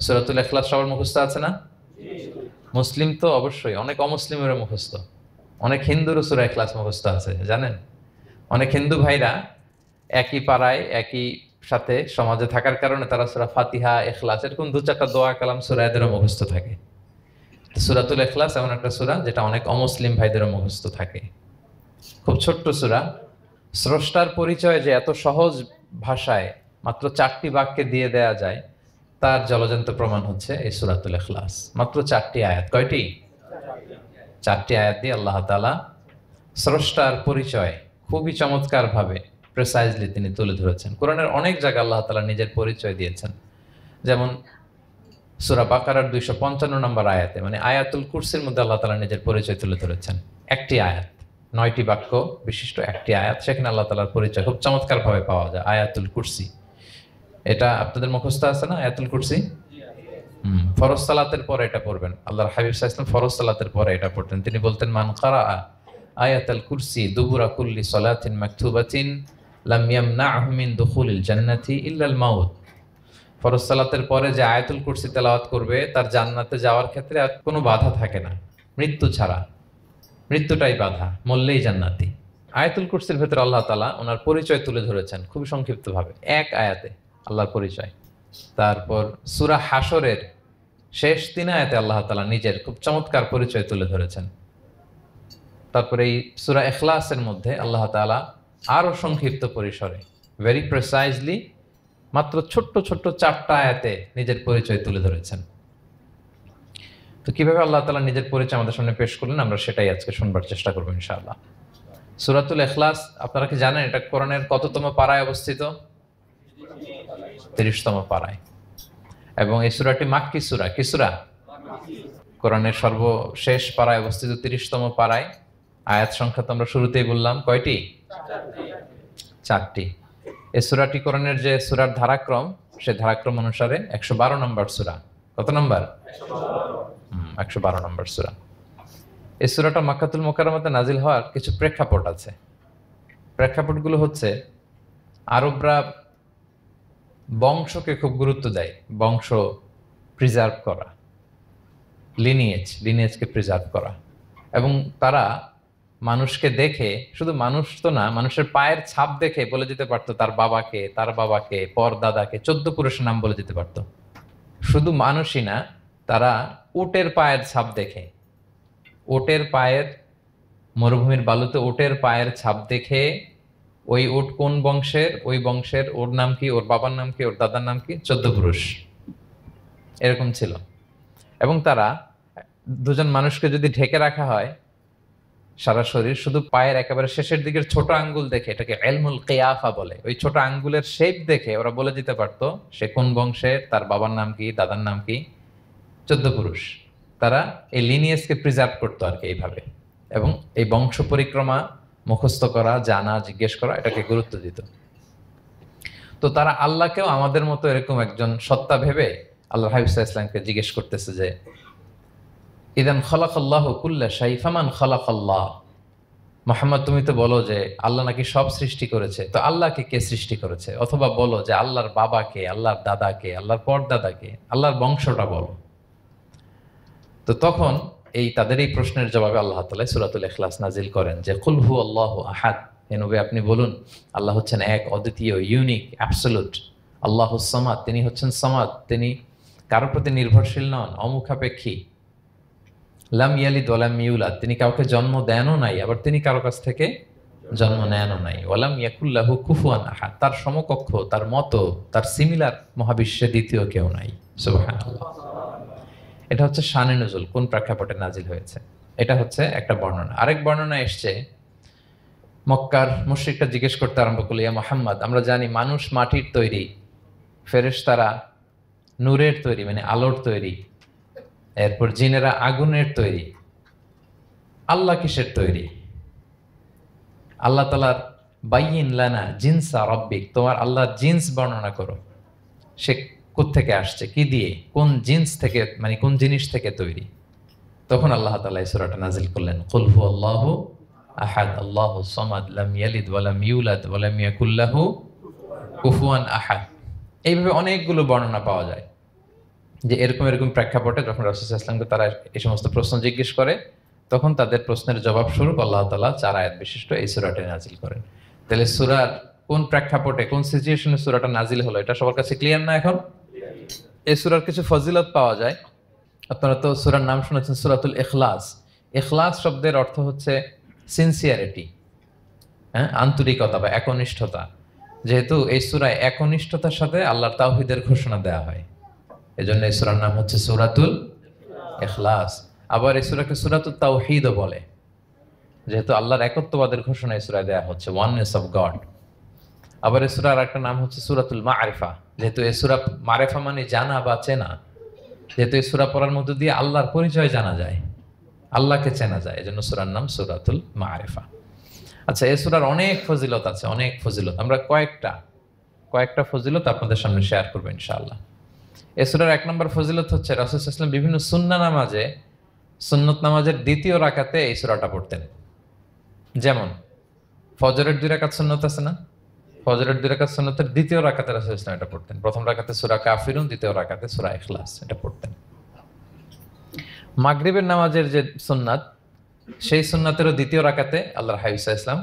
সূরাতুল ইখলাস সবার মুখস্থ আছে না? মুসলিম তো অবশ্যই, অনেক অমুসলিমেরও মুখস্থ। অনেক হিন্দুরও সূরা ইখলাস মুখস্থ আছে, জানেন? অনেক হিন্দু ভাইরা একই পাড়ায় একই সাথে সমাজে থাকার কারণে তারা সূরা ফাতিহা, ইখলাস এরকম দু চারটা দোয়া কালাম সূরা এদেরও মুখস্থ থাকে। সূরাতুল ইখলাস এমন একটা সূরা যেটা অনেক অমুসলিম ভাইদেরও মুখস্থ থাকে। খুব ছোট্ট সূরা। স্রষ্টার পরিচয় যে এত সহজ ভাষায় মাত্র 4টি বাক্যে দিয়ে দেয়া যায়, তার জলজন্ত প্রমাণ হচ্ছে এই সূরাতুল ইখলাস। মাত্র 4টি আয়াত। কয়টি? 4টি আয়াত দিয়ে আল্লাহ তাআলা স্রষ্টার পরিচয় খুবই চমৎকার ভাবে প্রিসাইজলি তিনি তুলে ধরেছেন। কোরআনের অনেক জায়গায় আল্লাহ তাআলা নিজের পরিচয় দিয়েছেন। যেমন সূরা বাকারার 255 নম্বর আয়াতে, মানে আয়াতুল কুরসির মধ্যে আল্লাহ তাআলা নিজের পরিচয় তুলে ধরেছেন। একটি আয়াত, 9টি বাক্য বিশিষ্ট একটি আয়াত, সেখানে আল্লাহ তাআলার পরিচয় খুব চমৎকার ভাবে পাওয়া যায়। আয়াতুল কুরসি, এটা আপনাদের মুখস্থ আছে না আয়াতুল কুরসি? ফরজ সালাতের পরে এটা পড়বেন। আল্লাহর হাবিব সাল্লাল্লাহু আলাইহি ওয়াসাল্লাম ফরজ সালাতের পরে এটা পড়তেন। তিনি বলতেন, মান কারাআ আয়াতুল কুরসি দুবুরা কুল্লি সালাতিন মাকতুবাতিন লাম ইয়ামনাহু মিন দুখুলিল জান্নাতি ইল্লাল মাউত। ফরজ সালাতের পরে যে আয়াতুল কুরসি তেলাওয়াত করবে তার জান্নাতে যাওয়ার ক্ষেত্রে আর কোনো বাধা থাকে না, মৃত্যু ছাড়া। মৃত্যুটাই বাধা, মরলেই জান্নাতি। আয়াতুল কুরসির ভেতরে আল্লাহ তাআলা ওনার পরিচয় তুলে ধরেছেন খুবই সংক্ষিপ্তভাবে, এক আয়াতে আল্লাহর পরিচয়। তারপর সূরা হাশরের শেষ 3 আয়াতে আল্লাহ তাআলা নিজের খুব চমৎকার পরিচয় তুলে ধরেছেন। তারপরে এই সূরা ইখলাসের মধ্যে আল্লাহ তাআলা আরো সংক্ষিপ্ত পরিসরে, ভেরি প্রিসাইজলি, মাত্র ছোট্ট ছোট্ট 4টা আয়াতে নিজের পরিচয় তুলে ধরেছেন। তো কিভাবে আল্লাহ তাআলা নিজের পরিচয় আমাদের সামনে পেশ করলেন, আমরা সেটাই আজকে শুনবার চেষ্টা করবো ইনশাআল্লাহ। সূরাতুল ইখলাস আপনারা কি জানেন এটা কোরআনের কততম পারায় অবস্থিত? 30তম পারায়। এবং এই সূরাটি মাক্কি সূরা। কি সূরা? কোরআনের সর্বশেষ পারায় অবস্থিত 30তম পারায়। আয়াত সংখ্যা তো আমরা শুরুতেই বললাম, কয়টি? 4টি। এই সূরাটি কোরআনের যে সূরার ধারাক্রম, সে ধারাক্রম অনুসারে 112 নম্বর সূরা। কত নম্বর? 112 নম্বর সূরা। এই সূরাটা মক্কাতুল মুকাররমাতে নাজিল হওয়ার কিছু প্রেক্ষাপট আছে। প্রেক্ষাপটগুলো হচ্ছে, আরবরা বংশকে খুব গুরুত্ব দেয়, বংশ প্রিজার্ভ করা, লিনিয়েজকে প্রিজার্ভ করা। এবং তারা মানুষকে দেখে, শুধু মানুষ তো না, মানুষের পায়ের ছাপ দেখে বলে দিতে পারতো তার বাবাকে, তার বাবাকে, পর দাদাকে, 14 পুরুষের নাম বলে দিতে পারতো। শুধু মানুষই না, তারা উটের পায়ের ছাপ দেখে, উটের পায়ের, মরুভূমির বালুতে উটের পায়ের ছাপ দেখে ওই উট কোন বংশের, ওই বংশের ওর নাম কি, ওর বাবার নাম কি, ওর দাদার নাম কি, 14 পুরুষ এরকম ছিল। এবং তারা দুজন মানুষকে যদি ঢেকে রাখা হয় সারা শরীর, শুধু পায়ের একেবারে শেষের দিকের ছোট আঙ্গুল দেখে, এটাকে ইলমুল কিয়াফা বলে, ওই ছোট আঙ্গুলের শেপ দেখে ওরা বলে দিতে পারতো সে কোন বংশের, তার বাবার নাম কি, দাদার নাম কি, 14 পুরুষ। তারা এই লিনিয়েজকে প্রিজার্ভ করতো আর কি এইভাবে। এবং এই বংশ পরিক্রমা মুখস্থ করা, জানা, জিজ্ঞেস করা, এটাকে গুরুত্ব দিত। তো তারা আল্লাহকেও আমাদের মতো এরকম একজন সত্তা ভেবে আল্লাহ হাবিব সাল্লাল্লাহু আলাইহি ওয়াসাল্লামকে জিজ্ঞেস করতেছে যে, ইদান খালাকাল্লাহু কুল্লা শাই ফামান খালাকাল্লাহ। মুহাম্মদ, তুমি তো বলো যে আল্লাহ নাকি সব সৃষ্টি করেছে, তো আল্লাহকে কে সৃষ্টি করেছে? অথবা বলো যে আল্লাহর বাবাকে, আল্লাহর দাদাকে, আল্লাহর পরদাদাকে, আল্লাহর বংশটা বলো। তো তখন তাদের এই প্রশ্নের জবাবে আল্লাহ তাআলা সূরাতুল ইখলাস নাজিল করেন যে, কুল হু আল্লাহু আহাদ। হে নবী, আপনি বলুন আল্লাহ হচ্ছেন এক, অদ্বিতীয়, ইউনিক, অ্যাবসলিউট। আল্লাহুস সামাদ, তিনি হচ্ছেন সামাদ, তিনি কারোর প্রতি নির্ভরশীল নন, অমুখাপেক্ষী। লাম ইয়ালিদ ওয়া লাম ইউলাদ, তিনি কাউকে জন্ম দেনও নাই, আবার তিনি কারো কাছ থেকে জন্ম নেনও নাই। ওয়া লাম ইয়াকুল লাহু কুফুয়ান আহাদ, তার সমকক্ষ, তার মতো, তার সিমিলার মহাবিশ্বে দ্বিতীয় কেউ নাই। সুবহানাল্লাহ। এটা হচ্ছে শানে নুজুল, কোন প্রেক্ষাপটে নাজিল হয়েছে, এটা হচ্ছে একটা বর্ণনা। আরেক বর্ণনা এসছে, মক্কার মুশরিকরা জিজ্ঞেস করতে আরম্ভ করলো, ইয়া মুহাম্মদ, আমরা জানি মানুষ মাটির তৈরি, ফেরেশতারা নূরের তৈরি, মানে আলোর তৈরি, এরপর জিনেরা আগুনের তৈরি, আল্লাহ কিসের তৈরি? আল্লাহ তাআলার বাইয়িন লানা জিনসা রাব্বিক, তোমার আল্লাহর জিন্স বর্ণনা করো, সে কোত্থেকে আসছে, কি দিয়ে, কোন জিন্স থেকে, মানে কোন জিনিস থেকে তৈরি? তখন আল্লাহ তাআলা এই সূরাটা নাজিল করলেন, কুল হু আল্লাহু আহাদ আল্লাহুস সামাদ লাম ইয়ালিদ ওয়া লাম ইউলাদ ওয়া লাম ইয়াকুল লাহু কুফুয়ান আহাদ। এইভাবে অনেকগুলো বর্ণনা পাওয়া যায়। যে এরকম এরকম প্রেক্ষাপটে যখন রাসূল সাল্লাল্লাহু আলাইহি ওয়াসাল্লামকে তারা এই সমস্ত প্রশ্ন জিজ্ঞেস করে, তখন তাদের প্রশ্নের জবাব স্বরূপ আল্লাহ তাআলা 4 আয়াত বিশিষ্ট এই সূরাটি নাজিল করেন। তাহলে সূরার কোন প্রেক্ষাপটে কোন সিচুয়েশনে সূরাটা নাজিল হলো এটা সবার কাছে ক্লিয়ার না এখন? এই সূরার কিছু ফজিলত পাওয়া যায়। আপনারা তো সূরার নাম শুনেছেন সূরাতুল ইখলাস। ইখলাস শব্দের অর্থ হচ্ছে সিনসিয়ারিটি, হ্যাঁ, আন্তরিকতা বা একনিষ্ঠতা। যেহেতু এই সূরায় একনিষ্ঠতার সাথে আল্লাহর তাওহীদের ঘোষণা দেওয়া হয়, এজন্য এই সূরার নাম হচ্ছে সূরাতুল ইখলাস। আবার এই সূরাকে সূরাতুত তাওহীদও বলে, যেহেতু আল্লাহর একত্ববাদের ঘোষণা এই সূরায় দেওয়া হচ্ছে, ওয়াননেস অফ গড। আবার এই সূরার একটা নাম হচ্ছে সূরাতুল মারিফা, যেহেতু এই সূরা মারিফা মানে জানা বা চেনা, যেহেতু এই সূরা পড়ার মধ্য দিয়ে আল্লাহর পরিচয় জানা যায়, আল্লাহকে চেনা যায়, এজন্য সূরার নাম সূরাতুল মারিফা। আচ্ছা, এই সূরার অনেক ফজিলত আছে, অনেক ফজিলত। আমরা কয়েকটা ফজিলত আপনাদের সামনে শেয়ার করবো ইনশাআল্লাহ। এই সূরার 1 নম্বর ফজিলত হচ্ছে রাসূল সাল্লাল্লাহু আলাইহি ওয়াসাল্লাম বিভিন্ন সুন্নত নামাজের দ্বিতীয় রাকাতে এই সূরাটা পড়তেন। যেমন ফজরের 2 রাকাত সুন্নত আছে না, ফজরের 2 রাকাত সুন্নতের দ্বিতীয় রাকাতে রাসূল সাল্লাল্লাহু আলাইহি ওয়াসাল্লাম এটা পড়তেন। প্রথম রাকাতে সূরা কাফিরুন, দ্বিতীয় রাকাতে সূরা ইখলাস এটা পড়তেন। মাগরিবের নামাজের যে সুন্নাত, সেই সুন্নাতেরও দ্বিতীয় রাকাতে আল্লাহর হাবিব সাল্লাল্লাহু আলাইহি ওয়াসাল্লাম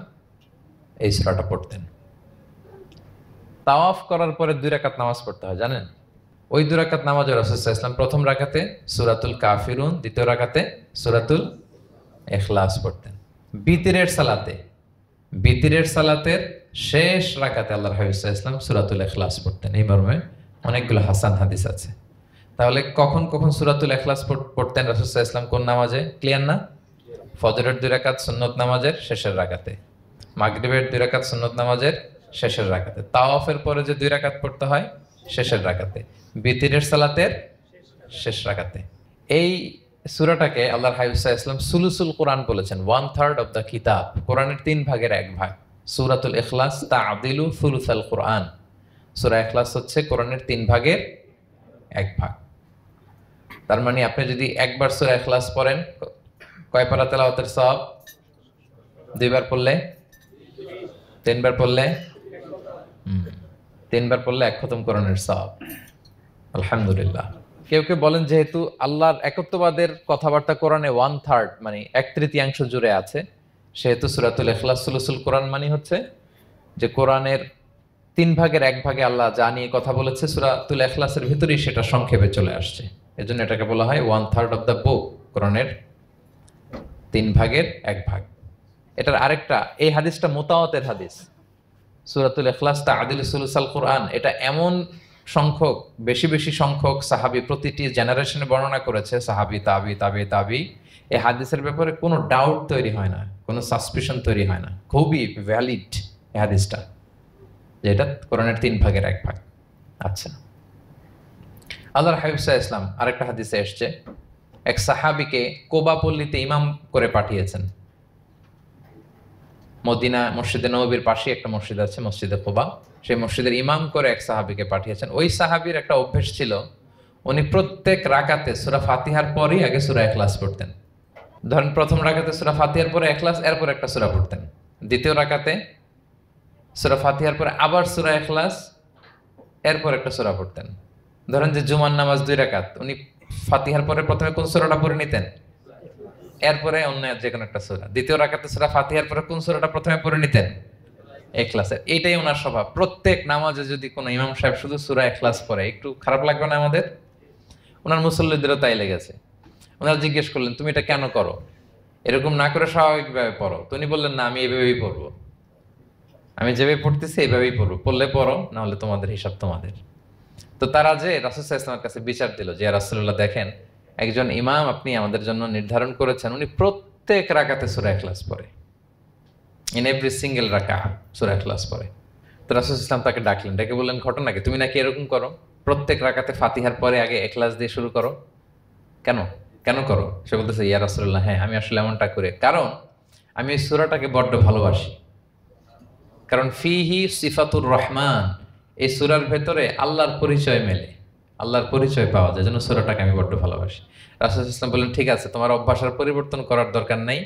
এই সূরাটা পড়তেন। তাওয়াফ করার পরে 2 রাকাত নামাজ পড়তে হয়, জানেন? ওই 2 রাকাত নামাজে রাসূল সাল্লাল্লাহু আলাইহি ওয়াসাল্লাম প্রথম রাকাতে সূরাতুল কাফিরুন, দ্বিতীয় রাকাতে সূরাতুল ইখলাস পড়তেন। বিতিরের সালাতের শেষ রাকাতে আল্লাহর হাবিব সাল্লাল্লাহু আলাইহি ওয়াসাল্লাম সূরাতুল ইখলাস পড়তেন। এই মর্মে অনেকগুলো হাসান হাদিস আছে। তাহলে কখন কখন সূরাতুল ইখলাস পড়তেন রাসূল সাল্লাল্লাহু আলাইহি ওয়াসাল্লাম, কোন নামাজে? ক্লিয়ার না? ফজরের 2 রাকাত সুন্নত নামাজের শেষের রাকাতে, মাগরিবের 2 রাকাত সুন্নত নামাজের শেষের রাকাতে, তাওয়াফের পরে যে 2 রাকাত পড়তে হয় শেষের রাকাতে, বিতিরের সালাতের শেষ রাকাতে। এই সূরাটাকে আল্লাহর হাবিব সাল্লাল্লাহু আলাইহি ওয়াসাল্লাম সুলুসুল কোরআন বলেছেন, 1/3 অফ দ্য কিতাব, কোরআনের 3 ভাগের 1 ভাগ। সূরাতুল ইখলাস তা'দিলু সুলুসাল কোরআন, সূরা ইখলাস হচ্ছে কোরআনের 3 ভাগের 1 ভাগ। তার মানে আপনি যদি একবার সূরা ইখলাস পড়েন, কয় পারা তেলাওয়াতের সওয়াব? 2 বার পড়লে, 3 বার পড়লে, 3 বার পড়লে 1 খতম কোরআনের সওয়াব। আলহামদুলিল্লাহ। কেউ কেউ বলেন যেহেতু আল্লাহর একত্ববাদের কথাবার্তা কোরআনে 1/3 মানে 1/3 জুড়ে আছে, সেহেতু সূরাতুল ইখলাস সুলুসুল কোরআন মানে হচ্ছে যে কোরআনের 3 ভাগের 1 ভাগে আল্লাহ যা নিয়ে কথা বলেছে সূরাতুল ইখলাসের ভিতরেই সেটা সংক্ষেপে চলে আসছে। এজন্য এটাকে বলা হয় 1/3 অফ দ্য বুক, কোরআনের 3 ভাগের 1 ভাগ। এটার আরেকটা, এই হাদিসটা মুতাওয়াতির হাদিস, সূরাতুল ইখলাস তা'দিলু সুলুসাল কোরআন, এটা এমন সংখ্যক, বেশি সংখ্যক সাহাবী প্রতিটি জেনারেশনে বর্ণনা করেছে, সাহাবী, তাবি, এই হাদিসের ব্যাপারে কোনো ডাউট তৈরি হয় না, কোনো সাসপিশন তৈরি হয় না, খুবই ভ্যালিড এই হাদিসটা, যে এটা কোরআনের 3 ভাগের 1 ভাগ। আচ্ছা, আল্লাহর হাবিব সাল্লাল্লাহু আলাইহি ওয়াসাল্লাম আরেকটা হাদিসে এসেছে, এক সাহাবীকে কোবা পল্লীতে ইমাম করে পাঠিয়েছেন। মদিনা মসজিদে নববীর পাশে একটা মসজিদ আছে, মসজিদে কোবা, সেই মসজিদের ইমাম করে এক সাহাবীকে পাঠিয়েছেন। ওই সাহাবীর একটা অভ্যেস ছিল, উনি প্রত্যেক রাকাতে সূরা ফাতিহার পরেই আগে সূরা ইখলাস পড়তেন। ধরেন প্রথম রাকাতে সূরা ফাতিহার পরে ইখলাস, এরপর একটা সূরা পড়তেন। দ্বিতীয় রাকাতে সূরা ফাতিহার পরে আবার সূরা ইখলাস, এরপর একটা সূরা পড়তেন। ধরেন যে জুমার নামাজ 2 রাকাত, উনি ফাতিহার পরে প্রথমে কোন সূরাটা পড়ে নিতেন, এরপরে অন্য যে কোনো একটা সূরা। দ্বিতীয় রাকাতে সূরা ফাতিহার পরে কোন সূরাটা প্রথমে পড়ে নিতেন? ইখলাসের। এইটাই ওনার স্বভাব। প্রত্যেক নামাজে যদি কোনো ইমাম সাহেব শুধু সূরা ইখলাস পড়ে, একটু খারাপ লাগবে না আমাদের? ওনার মুসল্লিদেরও তাই লেগেছে। ওনারা জিজ্ঞেস করলেন, তুমি এটা কেন করো? এরকম না করে স্বাভাবিকভাবে পড়ো। তো উনি বললেন, না, আমি এইভাবেই পড়বো, আমি যেভাবে পড়তেছি এইভাবেই পড়বো, পড়লে পড়ো, না হলে তোমাদের হিসাব তোমাদের। তো তারা যে রাসূল সাল্লাল্লাহু আলাইহি ওয়াসাল্লামের কাছে বিচার দিল যে, ইয়া রাসূলুল্লাহ, দেখেন একজন ইমাম আপনি আমাদের জন্য নির্ধারণ করেছেন, উনি প্রত্যেক রাকাতে সূরা ইখলাস পড়ে, ইন এভরি সিঙ্গেল রাকা সূরা ইখলাস পড়ে। তো রাসূল সাল্লাল্লাহু আলাইহি ওয়াসাল্লাম তাকে ডাকলেন, ডেকে বললেন, ঘটনা কি? তুমি নাকি এরকম করো, প্রত্যেক রাকাতে ফাতিহার পরে আগে ইখলাস দিয়ে শুরু করো, কেন করো? সে বলতেছে, ইয়া রাসূলুল্লাহ, হ্যাঁ, আমি আসলে এমনটা করে, কারণ আমি এই সূরাটাকে বড্ড ভালোবাসি, কারণ ফিহি সিফাতুর রহমান, এই সূরার ভেতরে আল্লাহর পরিচয় মেলে, আল্লাহর পরিচয় পাওয়া যায়, যেন সূরাটাকে আমি বড্ড ভালোবাসি। রাসূল সাল্লাল্লাহু আলাইহি ওয়াসাল্লাম বললেন, ঠিক আছে, তোমার অভ্যাসের পরিবর্তন করার দরকার নাই,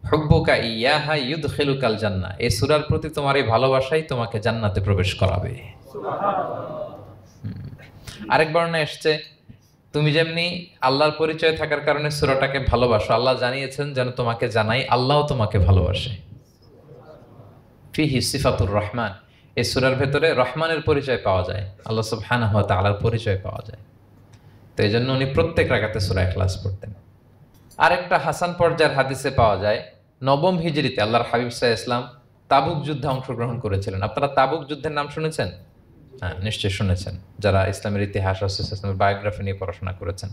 হুব্বুকা ইয়াহা ইউদখিলুকাল জান্নাহ, এই সূরার প্রতি তোমার এই ভালোবাসাই তোমাকে জান্নাতে প্রবেশ করাবে। সুবহানাল্লাহ। আরেক বর্ণনায় এসেছে, তুমি যেমনি আল্লাহর পরিচয় থাকার কারণে সূরাটাকে ভালোবাসো, আল্লাহ জানিয়েছেন যেন তোমাকে জানাই আল্লাহও তোমাকে ভালোবাসে। ফিহি সিফাতুর রহমান, এই সূরার ভেতরে রহমানের পরিচয় পাওয়া যায়, আল্লাহ সুবহানাহু ওয়া তাআলার পরিচয় পাওয়া যায়। তো এই জন্য উনি প্রত্যেক রাকাতে সূরা ইখলাস পড়তেন। আরেকটা হাসান পর্যায়ের হাদিসে পাওয়া যায়, নবম হিজরিতে আল্লাহর হাবিব সাল্লাল্লাহু আলাইহি ওয়াসাল্লাম তাবুক যুদ্ধে অংশগ্রহণ করেছিলেন। আপনারা তাবুক যুদ্ধের নাম শুনেছেন? হ্যাঁ, নিশ্চয়ই শুনেছেন, যারা ইসলামের ইতিহাস, ইসলামের বায়োগ্রাফি নিয়ে পড়াশোনা করেছেন।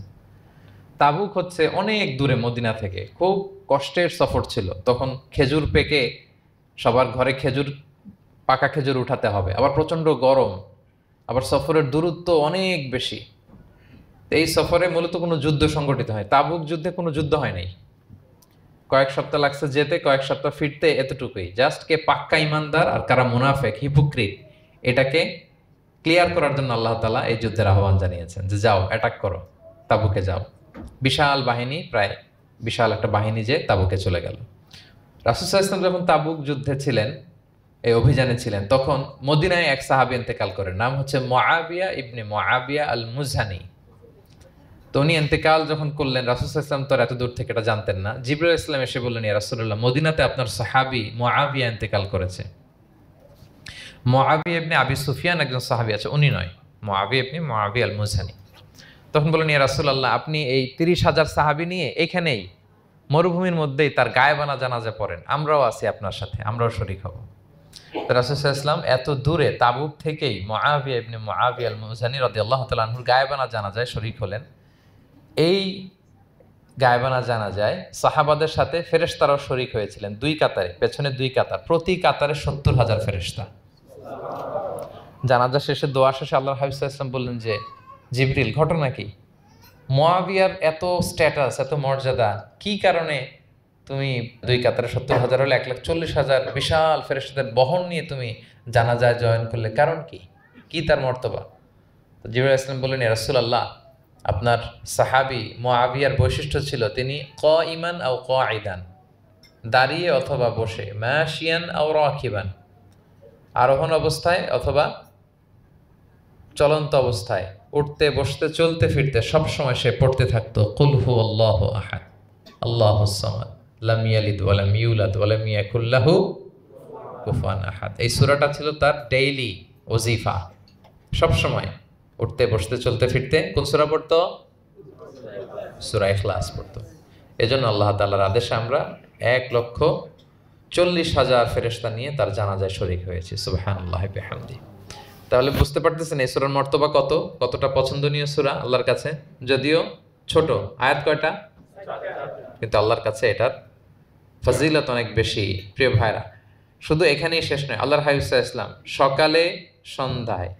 তাবুক হচ্ছে অনেক দূরে মদিনা থেকে, খুব কষ্টের সফর ছিল। তখন খেজুর পেকে সবার ঘরে খেজুর, পাকা খেজুর উঠাতে হবে, আবার প্রচন্ড গরম, আবার সফরের দূরত্ব অনেক বেশি। এই সফরে মূলত কোনো যুদ্ধ সংগঠিত হয়, তাবুক যুদ্ধে কোনো যুদ্ধ হয় নাই। কয়েক সপ্তাহ লাগছে যেতে, কয়েক সপ্তাহ ফিরতে, এতটুকুই। জাস্ট কে পাক্কা ইমানদার আর কারা মুনাফেক, হিপোক্রিট, এটাকে ক্লিয়ার করার জন্য আল্লাহ তাআলা এই যুদ্ধের আহ্বান জানিয়েছেন যে যাও, অ্যাটাক করো, তাবুকে যাও। বিশাল বাহিনী, প্রায় বিশাল একটা বাহিনী যে তাবুকে চলে গেল। রাসূল সাল্লাল্লাহু আলাইহি ওয়াসাল্লাম যখন তাবুক যুদ্ধে ছিলেন, এই অভিযানে ছিলেন, তখন মদিনায় এক সাহাবী ইন্তেকাল করেন, নাম হচ্ছে মুআবিয়া ইবনে মুআবিয়া আল মুজহানি। তো উনি ইন্তেকাল যখন করলেন, রাসূল সাল্লাল্লাহু আলাইহি ওয়াসাল্লাম তো এত দূর থেকে এটা জানতেন না। জিবরাইল আলাইহিস সালাম এসে বললেন, ইয়া রাসূলুল্লাহ, মদিনাতে আপনার সাহাবী মুআবিয়া ইন্তেকাল করেছে। মুআবিয়া ইবনে আবি সুফিয়ান একজন সাহাবী আছে, উনি নয়, মুআবিয়া ইবনে মুআবিয়া আল মুজহানি। তখন বললেন, ইয়া রাসূলুল্লাহ, আপনি এই ৩০,০০০ সাহাবী নিয়ে এখানেই মরুভূমির মধ্যেই তার গায়েবানা জানাজা পড়েন, আমরাও আছি আপনার সাথে, আমরাও শরীক হব। তো রাসূল সাল্লাল্লাহু আলাইহি ওয়াসাল্লাম এত দূরে তাবুক থেকেই মুআবিয়া ইবনে মুআবিয়া আল মুজহানি রাদিয়াল্লাহু তাআলা আনহুর গায়েবানা জানাজায় শরীক হলেন। এই গায়েবানা জানাজায় সাহাবাদের সাথে ফেরেশতারাও শরীক হয়েছিলেন, দুই কাতারে, পেছনে দুই কাতার, প্রতি কাতারে ৭০,০০০ ফেরেশতা। জানাজা শেষে, দোয়া শেষে আল্লাহর হাবিব সাল্লাল্লাহু আলাইহি ওয়াসাল্লাম বললেন যে, জিবরিল, ঘটনা কি? মুআবিয়ার এত স্ট্যাটাস, এত মর্যাদা, কি কারণে তুমি দুই কাতারে ৭০,০০০ হলে ১,৪০,০০০ বিশাল ফেরেশতাদের বহন নিয়ে তুমি জানাজায় জয়েন করলে, কারণ কি? কি তার মর্তবা? তো জিবরাইল আলাইহিস সালাম বললেন, ইয়া রাসূলুল্লাহ, আপনার সাহাবী মুআবিয়ার বৈশিষ্ট্য ছিল তিনি কাইমান আও কাঈদান, দাঁড়িয়ে অথবা বসে, মাশিয়ান আও রাকিবান, আরোহণ অবস্থায় অথবা চলন্ত অবস্থায়, উঠতে বসতে চলতে ফিরতে সবসময় সে পড়তে থাকতো কুল হুয়াল্লাহু আহাদ আল্লাহুস সামাদ লাম ইয়ালিদ ওয়া লাম ইউলাদ ওয়া লাম ইয়াকুল লাহু কুফুয়ান আহাদ। এই সূরাটা ছিল তার ডেইলি ওজিফা, সবসময় উঠতে বসতে চলতে ফিরতে কোন সূরা পড়তো? সূরা ইখলাস পড়তো। এজন্য আল্লাহ তাআলার আদেশে আমরা ১,৪০,০০০ ফেরেশতা নিয়ে তার জানাজায় শরীক হয়েছি। সুবহানাল্লাহি বিহামদি। তাহলে বুঝতে পারতেছেন এই সূরার মর্তবা কতটা পছন্দনীয় সূরা আল্লাহর কাছে। যদিও ছোট, আয়াত কয়টা? কিন্তু আল্লাহর কাছে এটার ফজিলত অনেক বেশি। প্রিয় ভাইরা, শুধু এখানেই শেষ নয়, আল্লাহর হাবিব সাল্লাল্লাহু আলাইহি ওয়াসাল্লাম সকালে, সন্ধ্যায়,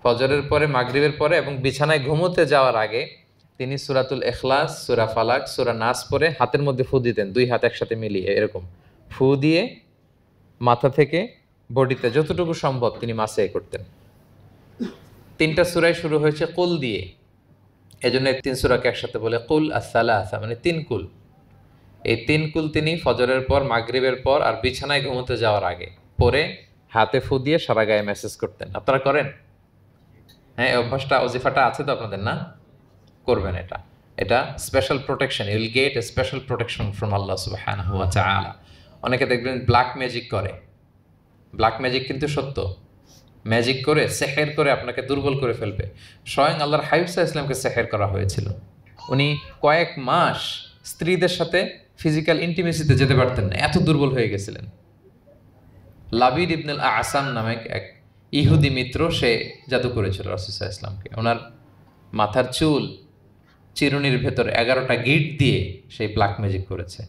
ফজরের পরে, মাগরিবের পরে এবং বিছানায় ঘুমোতে যাওয়ার আগে তিনি সূরাতুল ইখলাস, সূরা ফালাক, সূরা নাস পড়ে হাতের মধ্যে ফু দিতেন, দুই হাত একসাথে মিলিয়ে এরকম ফু দিয়ে মাথা থেকে বডিতে যতটুকু সম্ভব তিনি মাসে করতেন। ৩টা সূরাই শুরু হয়েছে কুল দিয়ে, এজন্য ৩ সূরাকে একসাথে বলে কুল আস-সালাসা, মানে ৩ কুল। এই ৩ কুল তিনি ফজরের পর, মাগরিবের পর আর বিছানায় ঘুমোতে যাওয়ার আগে পরে হাতে ফু দিয়ে সারা গায়ে মেসেজ করতেন। আপনারা করেন? হ্যাঁ, এই অভ্যাসটা, ওজিফাটা আছে তো আপনাদের? না, করবেন এটা। এটা special protection, you will get a special protection from Allah সুবহানাহু ওয়া তাআলা। অনেকে দেখবেন ব্ল্যাক ম্যাজিক করে, ব্ল্যাক ম্যাজিক কিন্তু সত্য, ম্যাজিক করে, সেহের করে আপনাকে দুর্বল করে ফেলবে। স্বয়ং আল্লাহর হাবিব সাল্লাল্লাহু আলাইহি ওয়াসাল্লামকে সেহের করা হয়েছিল। উনি কয়েক মাস স্ত্রীদের সাথে ফিজিক্যাল ইন্টিমেসিতে যেতে পারতেন না, এত দুর্বল হয়ে গেছিলেন। লাবিদ ইবনুল আসাম নামে এক ইহুদি মিত্র, সে জাদু করেছিল রাসূল সাল্লাল্লাহু আলাইহি ওয়াসাল্লামকে। ওনার মাথার চুল, চিরুনির ভেতর 11টা গিট দিয়ে সেই ব্ল্যাক ম্যাজিক করেছে।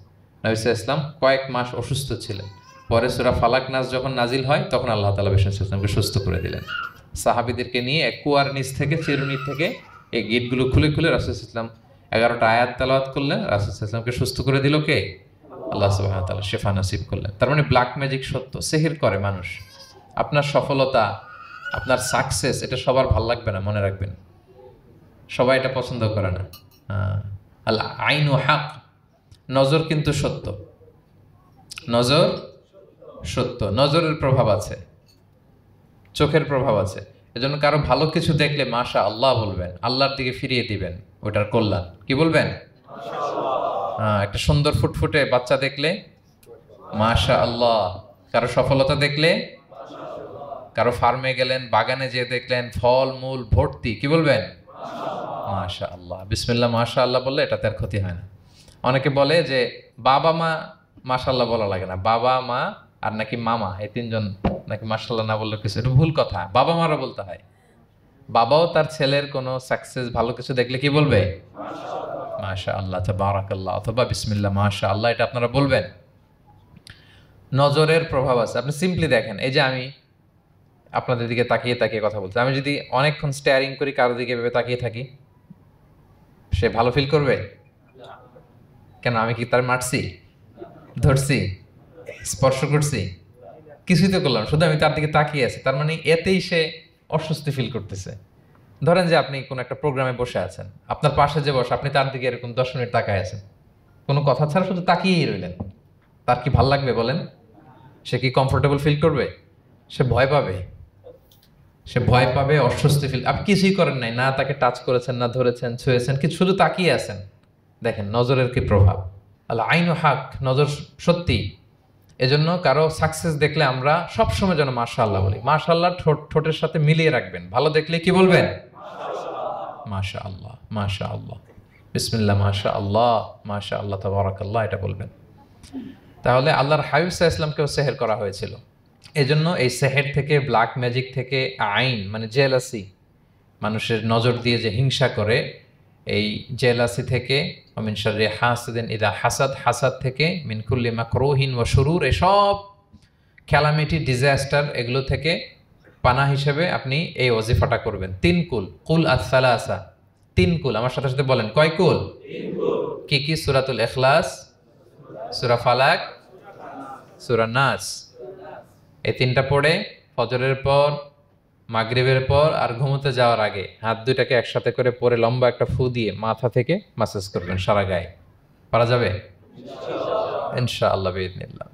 নবী সাল্লাল্লাহু আলাইহি ওয়াসাল্লাম কয়েক মাস অসুস্থ ছিলেন। পরে সূরা ফালাক নাস যখন নাজিল হয়, তখন আল্লাহ তাআলা রাসূল সাল্লাল্লাহু আলাইহি ওয়াসাল্লামকে সুস্থ করে দিলেন। সাহাবীদেরকে নিয়ে এক কুয়ার নিচ থেকে, চিরুনি থেকে এই গিটগুলো খুলে খুলে রাসূল সাল্লাল্লাহু আলাইহি ওয়াসাল্লাম 11টা আয়াত তেলাওয়াত করলেন, রাসূল সাল্লাল্লাহু আলাইহি ওয়াসাল্লামকে সুস্থ করে দিল কে? আল্লাহ সুবহানাহু ওয়া তাআলা শিফা নসিব করলেন। তার মানে ব্ল্যাক ম্যাজিক সত্য, সিহির করে মানুষ। আপনার সফলতা, আপনার সাকসেস, এটা সবার ভাল লাগবে না, মনে রাখবেন। সবাই এটা পছন্দ করে না। আল আইনু হক, নজর কিন্তু সত্য, নজর সত্য, নজরের প্রভাব আছে, চোখের প্রভাব আছে। এজন্য কারো ভালো কিছু দেখলে মাশা আল্লাহ বলবেন, আল্লাহর দিকে ফিরিয়ে দিবেন ওটার কল্যাণ। কি বলবেন? একটা সুন্দর ফুটফুটে বাচ্চা দেখলে মাশা আল্লাহ। কারো সফলতা দেখলে, কারো ফার্মে গেলেন, বাগানে যেয়ে দেখলেন ফল মূল ভর্তি, কি বলবেন? মাশা আল্লাহ। বিসমিল্লাহ মাশা আল্লাহ বললে এটাতে আর ক্ষতি হয় না। অনেকে বলে যে বাবা মা মাশাআল্লাহ বলা লাগে না, বাবা মা আর নাকি মামা, এই তিনজন নাকি মাশাআল্লাহ না বললে কিছু, এটা ভুল কথা। বাবা মারা বলতে হয়। বাবাও তার ছেলের কোনো সাকসেস ভালো কিছু দেখলে কি বলবে? মাশা আল্লাহ তাবারাকাল্লাহ, অথবা বিসমিল্লাহ মাশা আল্লাহ, এটা আপনারা বলবেন। নজরের প্রভাব আছে। আপনি সিম্পলি দেখেন, এই যে আমি আপনাদের দিকে তাকিয়ে তাকিয়ে কথা বলছি, আমি যদি অনেকক্ষণ স্টেয়ারিং করি, কারো দিকে ভেবে তাকিয়ে থাকি, সে ভালো ফিল করবে? কেন? আমি কি তার মারছি, ধরছি, স্পর্শ করছি? কিছুই তো করলাম, শুধু আমি তার দিকে তাকিয়ে আছি। তার মানে এতেই সে অস্বস্তি ফিল করতেছে। ধরেন যে আপনি কোনো একটা প্রোগ্রামে বসে আছেন, আপনার পাশে যে বসে, আপনি তার দিকে এরকম 10 মিনিট তাকায় আছেন, কোনো কথা ছাড়া শুধু তাকিয়েই রইলেন, তার কি ভাল লাগবে বলেন? সে কি কমফোর্টেবল ফিল করবে? সে ভয় পাবে, সে ভয় পাবে, অস্বস্তি ফিল। আপনি কিছুই করেন নাই, না তাকে টাচ করেছেন, না ধরেছেন, ছুঁয়েছেন, কিন্তু শুধু তাকিয়ে আছেন। দেখেন নজরের কি প্রভাব। আল্লাহ আইন ও হাক, নজর সত্যি। এজন্য কারো সাকসেস দেখলে আমরা সবসময় যেন মাশাআল্লাহ বলি। মাশাআল্লাহ ঠোঁটের সাথে মিলিয়ে রাখবেন। ভালো দেখলে কি বলবেন? মাশাআল্লাহ, মাশাআল্লাহ, বিসমিল্লাহ মাশাআল্লাহ, মাশাআল্লাহ তাবারাকাল্লাহ, এটা বলবেন। তাহলে আল্লাহর হাবিব সাল্লাল্লাহু আলাইহি ওয়াসাল্লামকেও সেহের করা হয়েছিল। এজন্য এই সেহের থেকে, ব্ল্যাক ম্যাজিক থেকে, আইন মানে জেলাসি, মানুষের নজর দিয়ে যে হিংসা করে, এই জেলাসি থেকে, মিন শাররি হাসিদিন ইযা হাসাদ, হাসাদ থেকে, মিন কুল্লি মাকরুহিন ওয়া শুরুর, এসব ক্যালামিটি, ডিজাস্টার, এগুলো থেকে পানা হিসেবে আপনি এই ওজিফাটা করবেন। 3 কুল, কুল আস-সালাসা, 3 কুল। আমার সাথে সাথে বলেন, কয় কুল? 3 কুল। কি কি? সূরাতুল ইখলাস, সূরা ফালাক, সূরা নাস। এই 3টা পড়ে ফজরের পর, মাগরিবের পর আর ঘুমোতে যাওয়ার আগে হাত দুইটাকে একসাথে করে পরে লম্বা একটা ফু দিয়ে মাথা থেকে মাসাজ করবেন সারা গায়ে। পারা যাবে ইনশাআল্লাহ বিইذنিল্লাহ।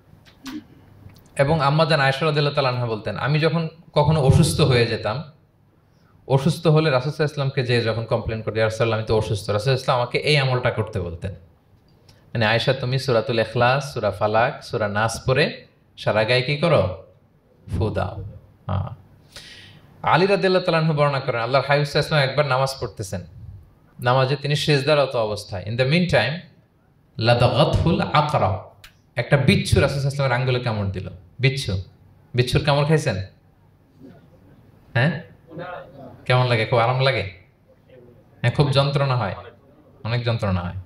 এবং আম্মা জান আয়েশা রাদিয়াল্লাহু তাআলা আনহা বলতেন, আমি যখন কখনো অসুস্থ হয়ে যেতাম, অসুস্থ হলে রাসূল সাল্লাল্লাহু আলাইহি ওয়াসাল্লামকে যে যখন কমপ্লেন করি, ইয়া রাসূলুল্লাহ আমি তো অসুস্থ, রাসূল সাল্লাল্লাহু আলাইহি ওয়াসাল্লাম আমাকে এই আমলটা করতে বলতেন। মানে আয়েশা, তুমি সূরাতুল ইখলাস, সূরা ফালাক, সূরা নাস পড়ে সারা গায়ে কি করো? ফু দাও। হ্যাঁ। আলী রাদিয়াল্লাহু তাআলা আনহু বর্ণনা করেন, আল্লাহর হাবিব সাল্লাল্লাহু আলাইহি ওয়াসাল্লাম একবার নামাজ পড়তেছেন, নামাজে তিনি সিজদারত অবস্থায়, ইন দ্য মিন টাইম লাদাগাতহুল আকরা, একটা বিচ্ছু রাসূল সাল্লাল্লাহু আলাইহি ওয়াসাল্লামের আঙ্গুলে কামড় দিল। বিচ্ছু, বিচ্ছুর কামড় খাইছেন? হ্যাঁ, কেমন লাগে? খুব আরাম লাগে? হ্যাঁ, খুব যন্ত্রণা হয়, অনেক যন্ত্রণা হয়।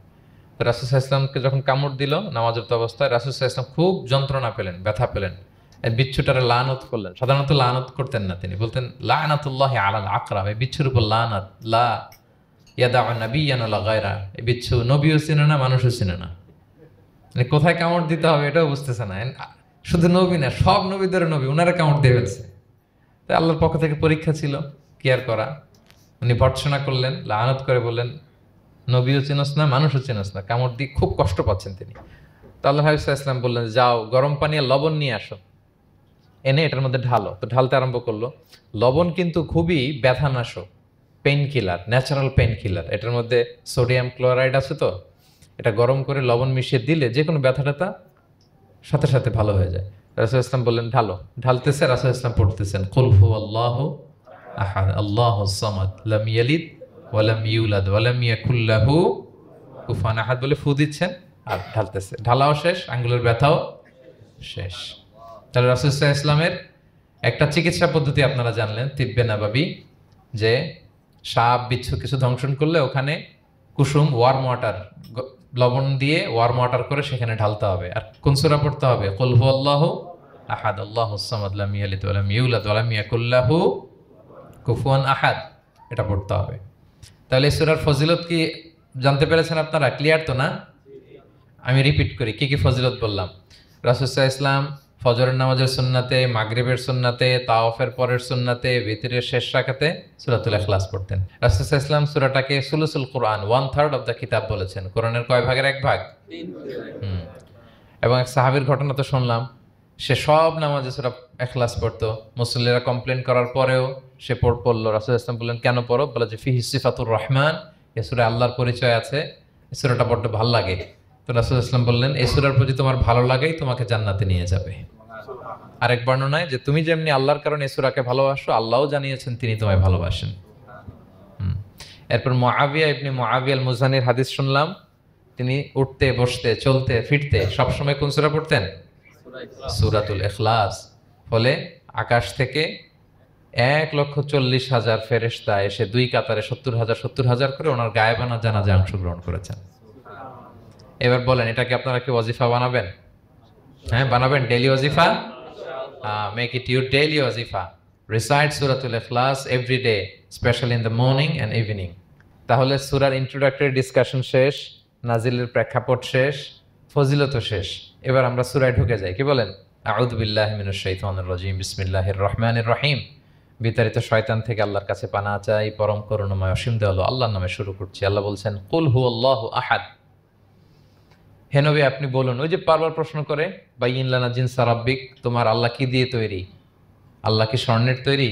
তো রাসূল সাল্লাল্লাহু আলাইহি ওয়াসাল্লামকে যখন কামড় দিল নামাজরত অবস্থায়, রাসূল সাল্লাল্লাহু আলাইহি ওয়াসাল্লাম খুব যন্ত্রণা পেলেন, ব্যথা পেলেন। এই বিচ্ছুটারে লানত করলেন। সাধারণত লানত করতেন না, তিনি বলতেন লানাতুল্লাহি আলাল আকরাব, এই বিচ্ছুর উপর লানাত, লা ইয়াদাউ নাবিয়্যান ওয়ালা গায়রা। এই বিচ্ছু নবীও চিনে না, মানুষও চিনে না, মানে কোথায় কামড় দিতে হবে এটাও বুঝতেছে না। শুধু নবী না, সব নবীদের নবী, ওনারা কামড় দিয়ে ফেলছে। তাই আল্লাহর পক্ষ থেকে পরীক্ষা ছিল, কেয়ার করা। উনি ভর্ৎসনা করলেন, লানত করে বললেন, নবীও চিনস না, মানুষও চিনস না, কামড় দিয়ে খুব কষ্ট পাচ্ছেন তিনি। তো আল্লাহ হাবিব সাল্লাল্লাহু আলাইহি ওয়াসাল্লাম বললেন, যাও গরম পানি আর লবণ নিয়ে আসো, এনে এটার মধ্যে ঢালো। তো ঢালতে আরম্ভ করলো। লবণ কিন্তু খুবই ব্যথানাশক, pain killer, natural pain killer. এটার মধ্যে সোডিয়াম ক্লোরাইড আছে, তো এটা গরম করে লবণ মিশিয়ে দিলে যে কোনো ব্যথা ট্যাথা সাথে সাথে ভালো হয়ে যায়। রাসূল ইসলাম বললেন ঢালো। ঢালতেছে, রাসূল ইসলাম পড়তেছেন কুল হুয়াল্লাহু আহাদ আল্লাহুস সামাদ লাম ইয়ালিদ ওয়া লাম ইউলাদ ওয়া লাম ইয়াকুল লাহু কুফুয়ান আহাদ বলে ফু দিচ্ছেন আর ঢালতেছে। ঢালাও শেষ, আঙ্গুলের ব্যথাও শেষ। তাহলে রাসূল সাল্লাল্লাহু আলাইহি ওয়াসাল্লামের একটা চিকিৎসা পদ্ধতি আপনারা জানলেন, তিব্বে নাবাবী, যে সাপ বিচ্ছু কিছু ধ্বংসন করলে ওখানে কুসুম, ওয়ার্ম ওয়াটার, লবণ দিয়ে ওয়ার্ম ওয়াটার করে সেখানে ঢালতে হবে। আর কোন সূরা পড়তে হবে? কুল হুয়াল্লাহু আহাদ আল্লাহুস সামাদ লাম ইয়ালিদ ওয়া লাম ইউলাদ ওয়া লাম ইয়াকুল লাহু কুফুয়ান আহাদ, এটা পড়তে হবে। তাহলে এই সূরার ফজিলত কি জানতে পেরেছেন আপনারা? ক্লিয়ার তো না? আমি রিপিট করি, কি কি ফজিলত বললাম। রাসূল সাল্লাল্লাহু আলাইহি ওয়াসাল্লাম ফজরের নামাজের সুন্নাতে, মাগরিবের সুন্নাতে, তাওয়াফের পরের সুন্নাতে, ভিতরের শেষ রাকাতে সূরাতুল ইখলাস পড়তেন। রাসূল সাল্লাল্লাহু আলাইহি ওয়াসাল্লাম সূরাটাকে সুলুসুল কোরআন, 1/3 অফ দ্য কিতাব বলেছেন। কোরআনের কয় ভাগের 1 ভাগ? 3 ভাগ। এবং এক সাহাবীর ঘটনা তো শুনলাম, সে সব নামাজে সূরা ইখলাস পড়তো। মুসল্লিরা কমপ্লেন করার পরেও সে পড়লো, রাসূল ইসলাম বললেন কেন পড়ো? বলে যে ফিহি সিফাতুর রহমান, এ সূরায় আল্লাহর পরিচয় আছে, এই সূরাটা বড্ড ভালো লাগে। তো রাসূল ইসলাম বললেন এই সূরার প্রতি তোমার ভালো লাগেই তোমাকে জান্নাতে নিয়ে যাবে। আরেক বর্ণনায় যে তুমি যেমনি আল্লাহর কারণে এই সূরাকে ভালোবাসো, আল্লাহও জানিয়েছেন তিনি তোমায় ভালোবাসেন। এরপর মুআবিয়া ইবনে মুআবিয়া আল মুজানির হাদিস শুনলাম, তিনি উঠতে বসতে চলতে ফিরতে সবসময় কোন সূরা পড়তেন? সূরাতুল ইখলাস। ফলে আকাশ থেকে 1,40,000 ফেরেশতা এসে দুই কাতারে 70,000 করে ওনার গায়েবানা জানাজায় অংশগ্রহণ করেছেন। এবার বলেন এটাকে আপনারা কি ওয়াজিফা বানাবেন? হ্যাঁ বানাবেন, ডেইলি ওয়াজিফা। মেক ইট ইউর ডেইলি ওয়াজিফা। Recite Suratul Ikhlas every day, specially in the morning and evening. তাহলে সূরার ইন্ট্রোডাক্টরি ডিসকাশন শেষ, নাজিলের প্রেক্ষাপট শেষ, ফজিলত শেষ। এবার আমরা সূরায় ঢুকে যাই। কি বলেন? আউযু বিল্লাহি মিনাশ শাইতানির রাজিম, বিসমিল্লাহির রহমানির রহিম। বিতাড়িত শয়তান থেকে আল্লাহর কাছে পানা চাই, পরম করুণাময় অসীম দয়ালু আল্লাহর নামে শুরু করছি। আল্লাহ বলছেন কুল হুয়াল্লাহু আহাদ। হে নবী আপনি বলুন, ওই যে বারবার প্রশ্ন করে বাইয়িন লানা জিনসা রাব্বিক, তোমার আল্লাহ কি দিয়ে তৈরি? আল্লাহ কি স্বর্ণের তৈরি,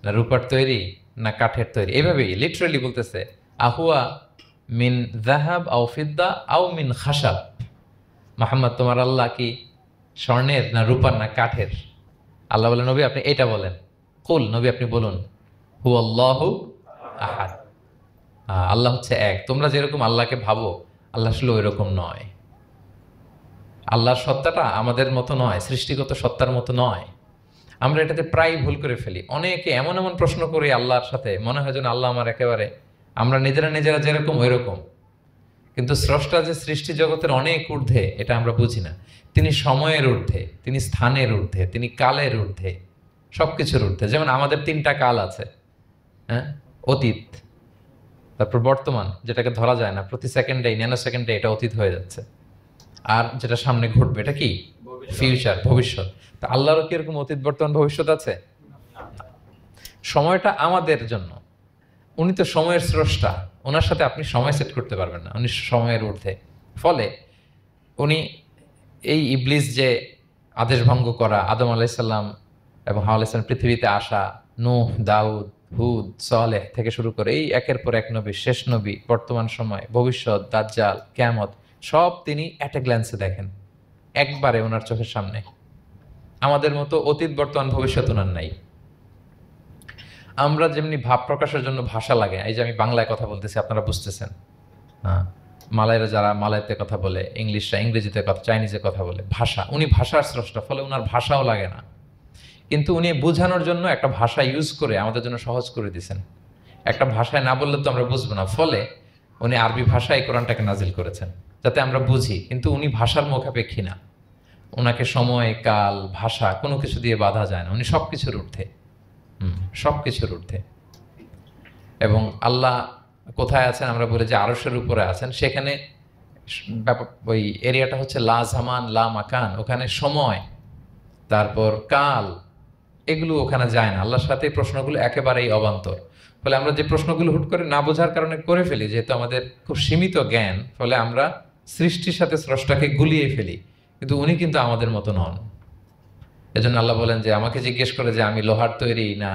না রূপার তৈরি, না কাঠের তৈরি? এইভাবেই লিটারালি বলতেছে আহুয়া মিন যাহাব আও ফিদ্দা আও মিন খাশাব। মুহাম্মদ তোমার আল্লাহ কি স্বর্ণের, না রূপার, না কাঠের? আল্লাহ বলেন নবী আপনি এটা বলেন। কুল, নবী আপনি বলুন হুয়াল্লাহু আহাদ, আল্লাহ হচ্ছে এক। তোমরা যেরকম আল্লাহকে ভাবো আল্লাহ আসলে ওই রকম নয়। আল্লাহর সত্তাটা আমাদের মতো নয়, সৃষ্টিগত সত্তার মতো নয়। আমরা এটাতে প্রায় ভুল করে ফেলি। অনেকে এমন এমন প্রশ্ন করি আল্লাহর সাথে, মনে হয় যেন আল্লাহ আমার একেবারে, আমরা নিজেরা নিজেরা যেরকম ওই রকম। কিন্তু স্রষ্টা যে সৃষ্টি জগতের অনেক ঊর্ধ্বে, এটা আমরা বুঝি না। তিনি সময়ের ঊর্ধ্বে, তিনি স্থানের ঊর্ধ্বে, তিনি কালের ঊর্ধ্বে, সবকিছুর ঊর্ধ্বে। যেমন আমাদের 3টা কাল আছে, হ্যাঁ, অতীত, তারপর বর্তমান যেটাকে ধরা যায় না, প্রতি সেকেন্ডে ন্যানো সেকেন্ডে এটা অতীত হয়ে যাচ্ছে, আর যেটা সামনে ঘটবে এটা কি? ফিউচার, ভবিষ্যৎ। তা আল্লাহরও কি এরকম অতীত বর্তমান ভবিষ্যৎ আছে? সময়টা আমাদের জন্য, উনি তো সময়ের স্রষ্টা, ওনার সাথে আপনি সময় সেট করতে পারবেন না, উনি সময়ের ঊর্ধ্বে। ফলে উনি এই ইবলিস যে আদেশ ভঙ্গ করা, আদম আলাইসাল্লাম এবং হাওয়া আলাইসাল্লাম পৃথিবীতে আসা, নূহ, দাউদ, হুদ, সালেহ থেকে শুরু করে এই একের পর এক নবী, শেষ নবী, বর্তমান সময়, ভবিষ্যৎ, দাজ্জাল, কিয়ামত, সব তিনি অ্যাট এ গ্ল্যান্সে দেখেন, একবারে ওনার চোখের সামনে। আমাদের মতো অতীত বর্তমান ভবিষ্যৎ ওনার নাই। আমরা যেমনি ভাব প্রকাশের জন্য ভাষা লাগে, এই যে আমি বাংলায় কথা বলতেছি আপনারা বুঝতেছেন, হ্যাঁ, মালাইরা যারা মালাইতে কথা বলে, ইংলিশরা ইংরেজিতে কথা, চাইনিজে কথা বলে, ভাষা, উনি ভাষার স্রষ্টা, ফলে ওনার ভাষাও লাগে না। কিন্তু উনি বোঝানোর জন্য একটা ভাষা ইউজ করে আমাদের জন্য সহজ করে দিয়েছেন। একটা ভাষায় না বললে তো আমরা বুঝবো না, ফলে উনি আরবি ভাষায় কোরআনটাকে নাজিল করেছেন যাতে আমরা বুঝি। কিন্তু উনি ভাষার মুখাপেক্ষী না, ওনাকে সময়, কাল, ভাষা কোনো কিছু দিয়ে বাধা যায় না, উনি সব কিছুর ঊর্ধ্বে, সব কিছুর ঊর্ধ্বে। এবং আল্লাহ কোথায় আছেন? আমরা বলি যে আরশের উপরে আছেন। সেখানে ওই এরিয়াটা হচ্ছে লা জামান লা মাকান, ওখানে সময়, তারপর কাল, এগুলো ওখানে যায় না। আল্লাহর সাথে এই প্রশ্নগুলো একেবারেই অবান্তর। ফলে আমরা যে প্রশ্নগুলো হুট করে না বোঝার কারণে করে ফেলি, যেহেতু আমাদের খুব সীমিত জ্ঞান, ফলে আমরা সৃষ্টির সাথে স্রষ্টাকে গুলিয়ে ফেলি। কিন্তু উনি কিন্তু আমাদের মতো নন। এজন্য আল্লাহ বলেন যে আমাকে জিজ্ঞেস করে যে আমি লোহার তৈরি, না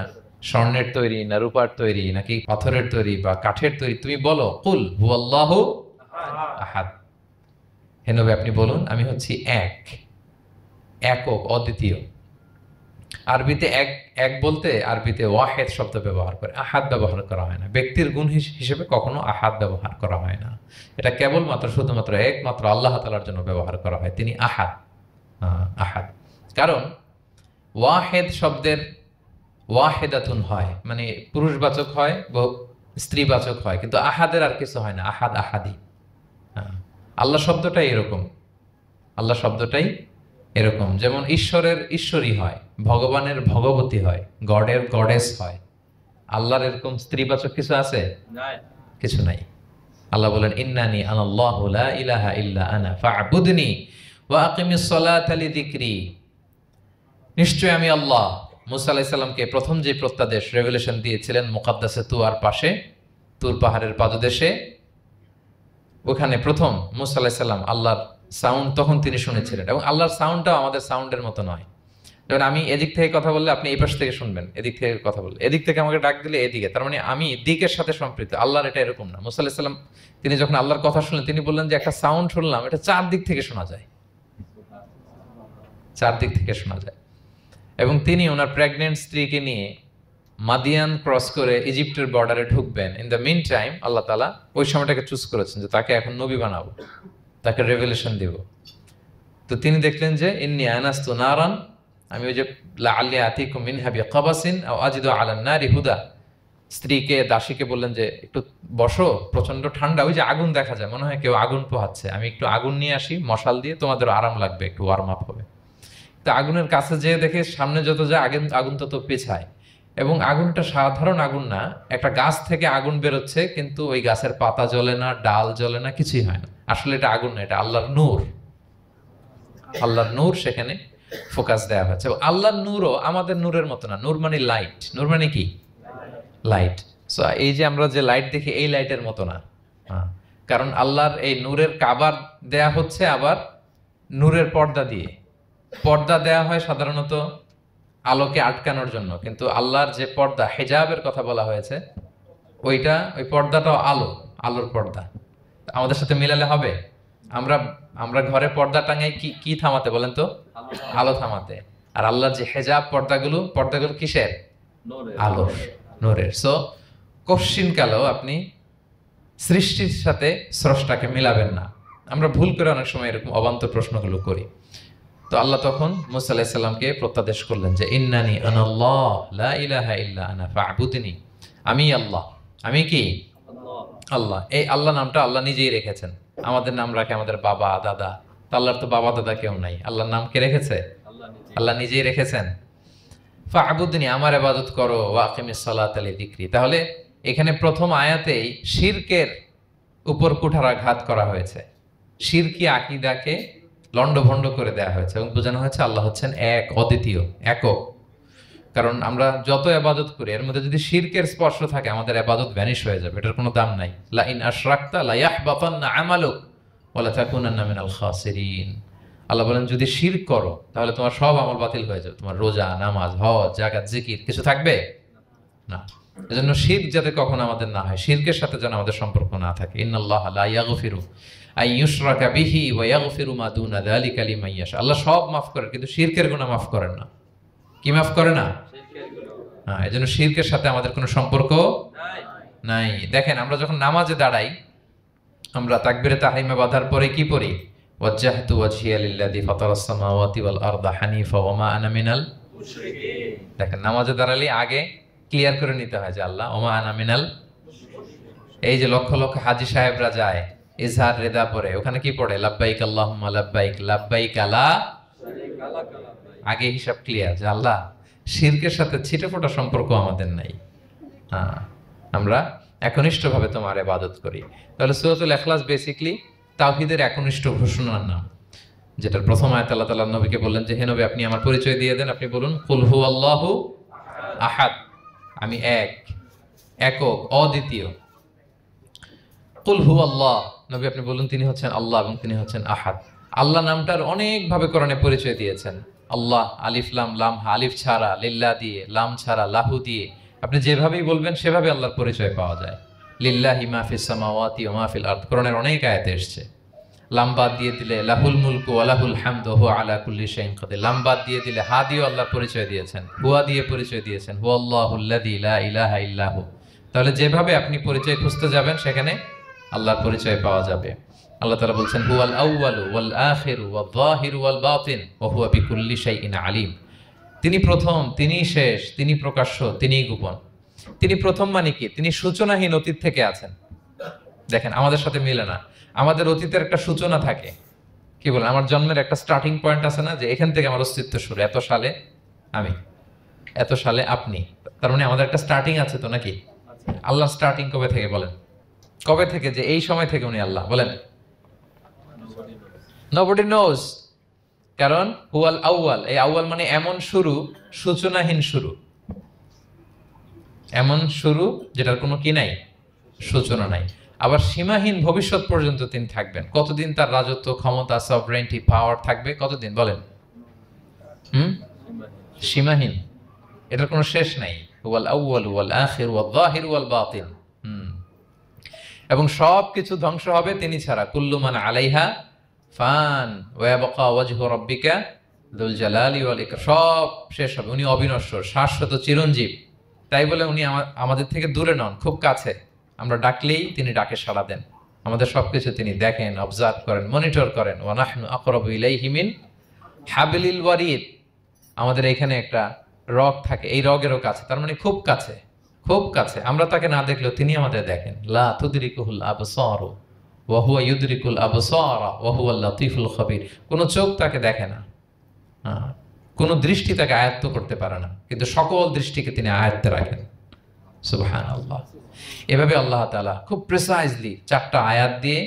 স্বর্ণের তৈরি, না রূপার তৈরি, নাকি পাথরের তৈরি বা কাঠের তৈরি, তুমি বলো কুল হুয়াল্লাহু আহাদ। হে নবী আপনি বলুন আমি হচ্ছি এক, একক, অদ্বিতীয়। আরবিতে এক, এক বলতে আরবিতে ওয়াহেদ শব্দ ব্যবহার করে, আহাদ ব্যবহার করা হয় না। ব্যক্তির গুণ হিসেবে কখনো আহাদ ব্যবহার করা হয় না। এটা কেবলমাত্র শুধুমাত্র একমাত্র আল্লাহ তাআলার জন্য ব্যবহার করা হয়, তিনি আহাদ। আহাদ কারণ ওয়াহেদ শব্দের ওয়াহেদাতুন হয়, মানে পুরুষবাচক হয়, স্ত্রীবাচক হয়, কিন্তু আহাদের আর কিছু হয় না, আহাদ আহাদি। আল্লাহ শব্দটাই এরকম, আল্লাহ শব্দটাই এরকম। যেমন ঈশ্বরের ঈশ্বরী হয়, ভগবানের ভগবতী হয়, গডের গডেস হয়। আল্লাহর এরকম স্ত্রীবাচক কিছু আছে? কিছু নাই। আল্লাহ বলেন ইন্নানি আনাল্লাহু লা ইলাহা ইল্লা আনা ফা'বুদনি ওয়া আকিমিস সালাতা লিযিকরি। নিশ্চয় আমি আল্লাহ। মুসা আলাইহিস সালামকে প্রথম যে প্রত্যাদেশ রেভেলেশন দিয়েছিলেন মুকাদ্দাসে তুয়ার পাশে, তুর পাহাড়ের পাদদেশে, ওখানে প্রথম মুসা আলাইহিস সালাম আল্লাহর সাউন্ড তখন তিনি শুনেছিলেন। এবং আল্লাহর সাউন্ডটাও আমাদের সাউন্ডের মতো নয়। যেমন আমি এদিক থেকে কথা বললে আপনি এই পাশ থেকে শুনবেন, এদিক থেকে কথা বললে, এদিক থেকে আমাকে ডাক দিলে এদিকে, তার মানে আমি দিকের সাথে সম্পৃক্ত। আল্লাহর এটা এরকম না। মুসা আলাইহিস সালাম তিনি যখন আল্লাহর কথা শুনলেন, তিনি বললেন যে একটা সাউন্ড শুনলাম, এটা চারদিক থেকে শোনা যায়, চারদিক থেকে শোনা যায়। এবং তিনি ওনার প্রেগনেন্ট স্ত্রীকে নিয়ে মাদিয়ান ক্রস করে ইজিপ্টের বর্ডারে ঢুকবেন। ইন দ্য মিন টাইম আল্লাহ তাআলা ওই সময়টাকে চুজ করেছেন যে তাকে এখন নবী বানাবো, তাকে রেভেলেশন দেব। তো তিনি দেখলেন যে ইন্নী আনাস্তু নারান, আমি ওই যে লাআল্লি আতিকুম মিনহা বিকাবাসিন আও আজিদু আলান নারি হুদা, স্ত্রীকে দাসীকে বললেন যে একটু বসো, প্রচন্ড ঠান্ডা, ওই যে আগুন দেখা যায়, মনে হয় কেউ আগুন পোহাচ্ছে, আমি একটু আগুন নিয়ে আসি মশাল দিয়ে, তোমাদের আরাম লাগবে, একটু ওয়ার্ম আপ হবে। তো আগুনের কাছে যেয়ে দেখে সামনে যত যায় আগুন তত পেছায়, এবং আগুনটা সাধারণ আগুন না, একটা গাছ থেকে আগুন বেরোচ্ছে, কিন্তু ওই গাছের পাতা জ্বলে না, ডাল জ্বলে না, কিছুই হয় না। আসলে এটা আগুন না, এটা আল্লাহর নূর। আল্লাহর নূর সেখানে ফোকাস দেওয়া হয়েছে। এবং আল্লাহর নূরও আমাদের নূরের মতো না। নূর মানে লাইট, নূর মানে কি? লাইট। সো এই যে আমরা যে লাইট দেখি, এই লাইটের মতো না। কারণ আল্লাহর এই নূরের কাবার দেয়া হচ্ছে আবার নূরের পর্দা দিয়ে। পর্দা দেয়া হয় সাধারণত আলোকে আটকানোর জন্য, কিন্তু আল্লাহর যে পর্দা, হেজাবের কথা বলা হয়েছে, ওই পর্দাটাও আলোর পর্দা। আমাদের সাথে মিলালে হবে? আমরা আমরা ঘরে পর্দা টাঙাই কি থামাতে বলেন তো? আলো থামাতে। আর আল্লাহর যে হেজাব পর্দাগুলো কিসের? আলোর, নূরের। সো কশ্চিন কালেও আপনি সৃষ্টির সাথে স্রষ্টাকে মিলাবেন না। আমরা ভুল করে অনেক সময় এরকম অবান্তর প্রশ্নগুলো করি। তো আল্লাহ তখন মুসা আলাইহিস সালামকে প্রত্যাদেশ করলেন যে ইন্নানি আনাল্লাহ লা ইলাহা ইল্লা আনা ফা'বুদনি, আমি আল্লাহ। আমি কি? আল্লাহ। এই আল্লাহ নামটা আল্লাহ নিজেই রেখেছেন। আমাদের নাম রাখে আমাদের বাবা দাদা, তো আল্লাহর তো বাবা দাদা কেউ নাই। আল্লাহর নাম কে রেখেছে? আল্লাহ নিজেই রেখেছেন। ফা'বুদনি, আমার ইবাদত করো, ওয়া আকিমিস সালাতা লিযিকরি। তাহলে এখানে প্রথম আয়াতেই শিরকের উপর কুঠারাঘাত করা হয়েছে, শিরকি আকীদাকে লন্ডভন্ড করে দেওয়া হয়েছে, এবং বোঝানো হয়েছে আল্লাহ হচ্ছেন এক, অদ্বিতীয়, একক। কারণ আমরা যত ইবাদত করি, এর মধ্যে যদি শিরকের স্পর্শ থাকে, আমাদের ইবাদত ভ্যানিশ হয়ে যাবে, এটার কোনো দাম নাই। লা ইন আশরাকতা লা ইয়াহবাতান্না আমালুক ওয়া লা তাকুনান্না মিনাল খাসিরিন। আল্লাহ বলেন যদি শিরক করো তাহলে তোমার সব আমল বাতিল হয়ে যাবে, তোমার রোজা, নামাজ, হজ, যাকাত, জিকির কিছু থাকবে না। এজন্য শিরক যাতে কখনো আমাদের না হয়, শিরকের সাথে যেন আমাদের সম্পর্ক না থাকে। ইন্নাল্লাহা লা ইয়াগফিরু আন ইউশরাকা বিহি ওয়া ইয়াগফিরু মা দুনা যালিকা লিমান ইয়াশা। আল্লাহ সব মাফ করেন, কিন্তু শিরকের গুনাহ মাফ করেন না। কি মাফ করে না? হ্যাঁ, এজন্য শিরকের সাথে আমাদের কোনো সম্পর্ক নাই। দেখেন আমরা যখন নামাজে দাঁড়াই, আমরা তাকবীরে তাহরিমা বাঁধার পরে কি পড়ি? ওয়াজ্জাহতু ওয়াজহিয়া লিল্লাযী ফাতারাস সামাওয়াতি ওয়াল আরদা হানিফা ওয়া মা আনা মিনাল মুশরিকিন। দেখেন নামাজে দাঁড়ালে আগে ক্লিয়ার করে নিতে হয় যে আল্লাহ ওয়া মা আনা মিনাল। এই যে লক্ষ লক্ষ হাজী সাহেবরা যায় ইজহার রেদা পরে, ওখানে কি পড়ে? লাব্বাইক আল্লাহুম্মা লাব্বাইক লাব্বাইক লা শারীকা লাক লাব্বাইক। আগে হিসাব ক্লিয়ার যে আল্লাহ শিরকের সাথে ছিটেফোঁটা সম্পর্ক আমাদের নাই। হ্যাঁ, আমরা একনিষ্ঠভাবে তোমার ইবাদত করি। তাহলে সূরাতুল ইখলাস বেসিক্যালি তাওহীদের একনিষ্ঠ ঘোষণার নাম, যেটার প্রথম আয়াত আল্লাহ তাআলা নবীকে বললেন যে হে নবী আপনি আমার পরিচয় দিয়ে দেন, আপনি বলুন কুল হুয়াল্লাহু আহাদ, আমি এক, একক, অদ্বিতীয়। কুল হুয়াল্লাহ, নবী আপনি বলুন তিনি হচ্ছেন আল্লাহ এবং তিনি হচ্ছেন আহাদ। আল্লাহ নামটার অনেক ভাবে কোরআনে পরিচয় দিয়েছেন। আল্লাহ আলিফ লাম, লাম আলিফ ছাড়া, লিল্লাহ দিয়ে, লাম ছাড়া, লাহু দিয়ে, আপনি যেভাবেই বলবেন সেভাবে আল্লাহর পরিচয় পাওয়া যায়। লিল্লাহি মা ফিস সামাওয়াতি ওয়া মা ফিল আরদ, কোরআনের অনেক আয়াতে এসেছে। লাম বাদ দিয়ে দিলে লাহুল মুলকু ওয়া লাহুল হামদু ওয়া হুয়া আলা কুল্লি শাইইন কাদির। লাম বাদ দিয়ে দিলে হা দিয়ে আল্লাহর পরিচয় দিয়েছেন, হুয়া দিয়ে পরিচয় দিয়েছেন, হুয়াল্লাহুল্লাযী লা ইলাহা ইল্লাহু। তাহলে যেভাবে আপনি পরিচয় খুঁজতে যাবেন সেখানে আল্লাহর পরিচয় পাওয়া যাবে। আল্লাহ তাআলা বলছেন হুয়াল আউয়ালু ওয়াল আখিরু ওয়াল যাহিরু ওয়াল বাতিন ওয়া হুয়া বিকুল্লি শাইইন আলিম। তিনি প্রথম, তিনি শেষ, তিনি প্রকাশ্য, তিনি গোপন। তিনি প্রথম মানে কি? তিনি সূচনাহীন অতীত থেকে আছেন। দেখেন আমাদের সাথে মিলে না। আমাদের অতীতের একটা সূচনা থাকে, কি বলেন, আমার জন্মের একটা স্টার্টিং পয়েন্ট আছে না, যে এখান থেকে আমার অস্তিত্ব শুরু, এত সালে আমি, এত সালে আপনি। তার মানে আমাদের একটা স্টার্টিং আছে তো নাকি? আল্লাহ স্টার্টিং কবে থেকে বলেন? কবে থেকে যে এই সময় থেকে উনি আল্লাহ বলেন? Nobody knows, কারণ হুয়াল আউয়াল, এই আউয়াল মানে এমন শুরু, সূচনাহীন শুরু, এমন শুরু যেটার কোনো কি নাই, সূচনা নাই। আবার সীমাহীন ভবিষ্যৎ পর্যন্ত তিনি থাকবেন। কতদিন তার রাজত্ব, ক্ষমতা, সভরেন্টি, পাওয়ার থাকবে? কতদিন বলেন? সীমাহীন, এটার কোনো শেষ নাই। ওয়াল আউয়াল ওয়াল আখির ওয়াল যাহির ওয়াল বাতিন। এবং সব কিছু ধ্বংস হবে তিনি ছাড়া। কুল্লু মান আলাইহা ফান ওয়া ইয়াবকা ওয়াজহু রাব্বিকা যুল জালালি ওয়াল ইকরাম। সব শেষ হবে, উনি অবিনশ্বর, শাশ্বত, চিরঞ্জীব। তাই বলে উনি আমাদের থেকে দূরে নন, খুব কাছে। আমরা ডাকলেই তিনি ডাকে সাড়া দেন। আমাদের সবকিছু তিনি দেখেন, অবজার্ভ করেন, মনিটর করেন। ওয়া নাহনু আকরাবু ইলাইহি মিন হাবলিল ওয়ারিদ। আমাদের এখানে একটা রগ থাকে, এই রগেরও কাছে, তার মানে খুব কাছে, খুব কাছে। আমরা তাকে না দেখলেও তিনি আমাদের দেখেন। লা তুদরিকুহুল আবসার ওয়া হুয়া ইউদরিকুল আবসার ওয়া হুয়াল লাতীফুল খবীর। কোনো চোখ তাকে দেখে না, কোনো দৃষ্টি তাকে আয়ত্ত করতে পারে না, কিন্তু সকল দৃষ্টিকে তিনি আয়ত্তে রাখেন। সুবহানাল্লাহ। এভাবে আল্লাহ তাআলা খুব প্রিসাইজলি 4টা আয়াত দিয়ে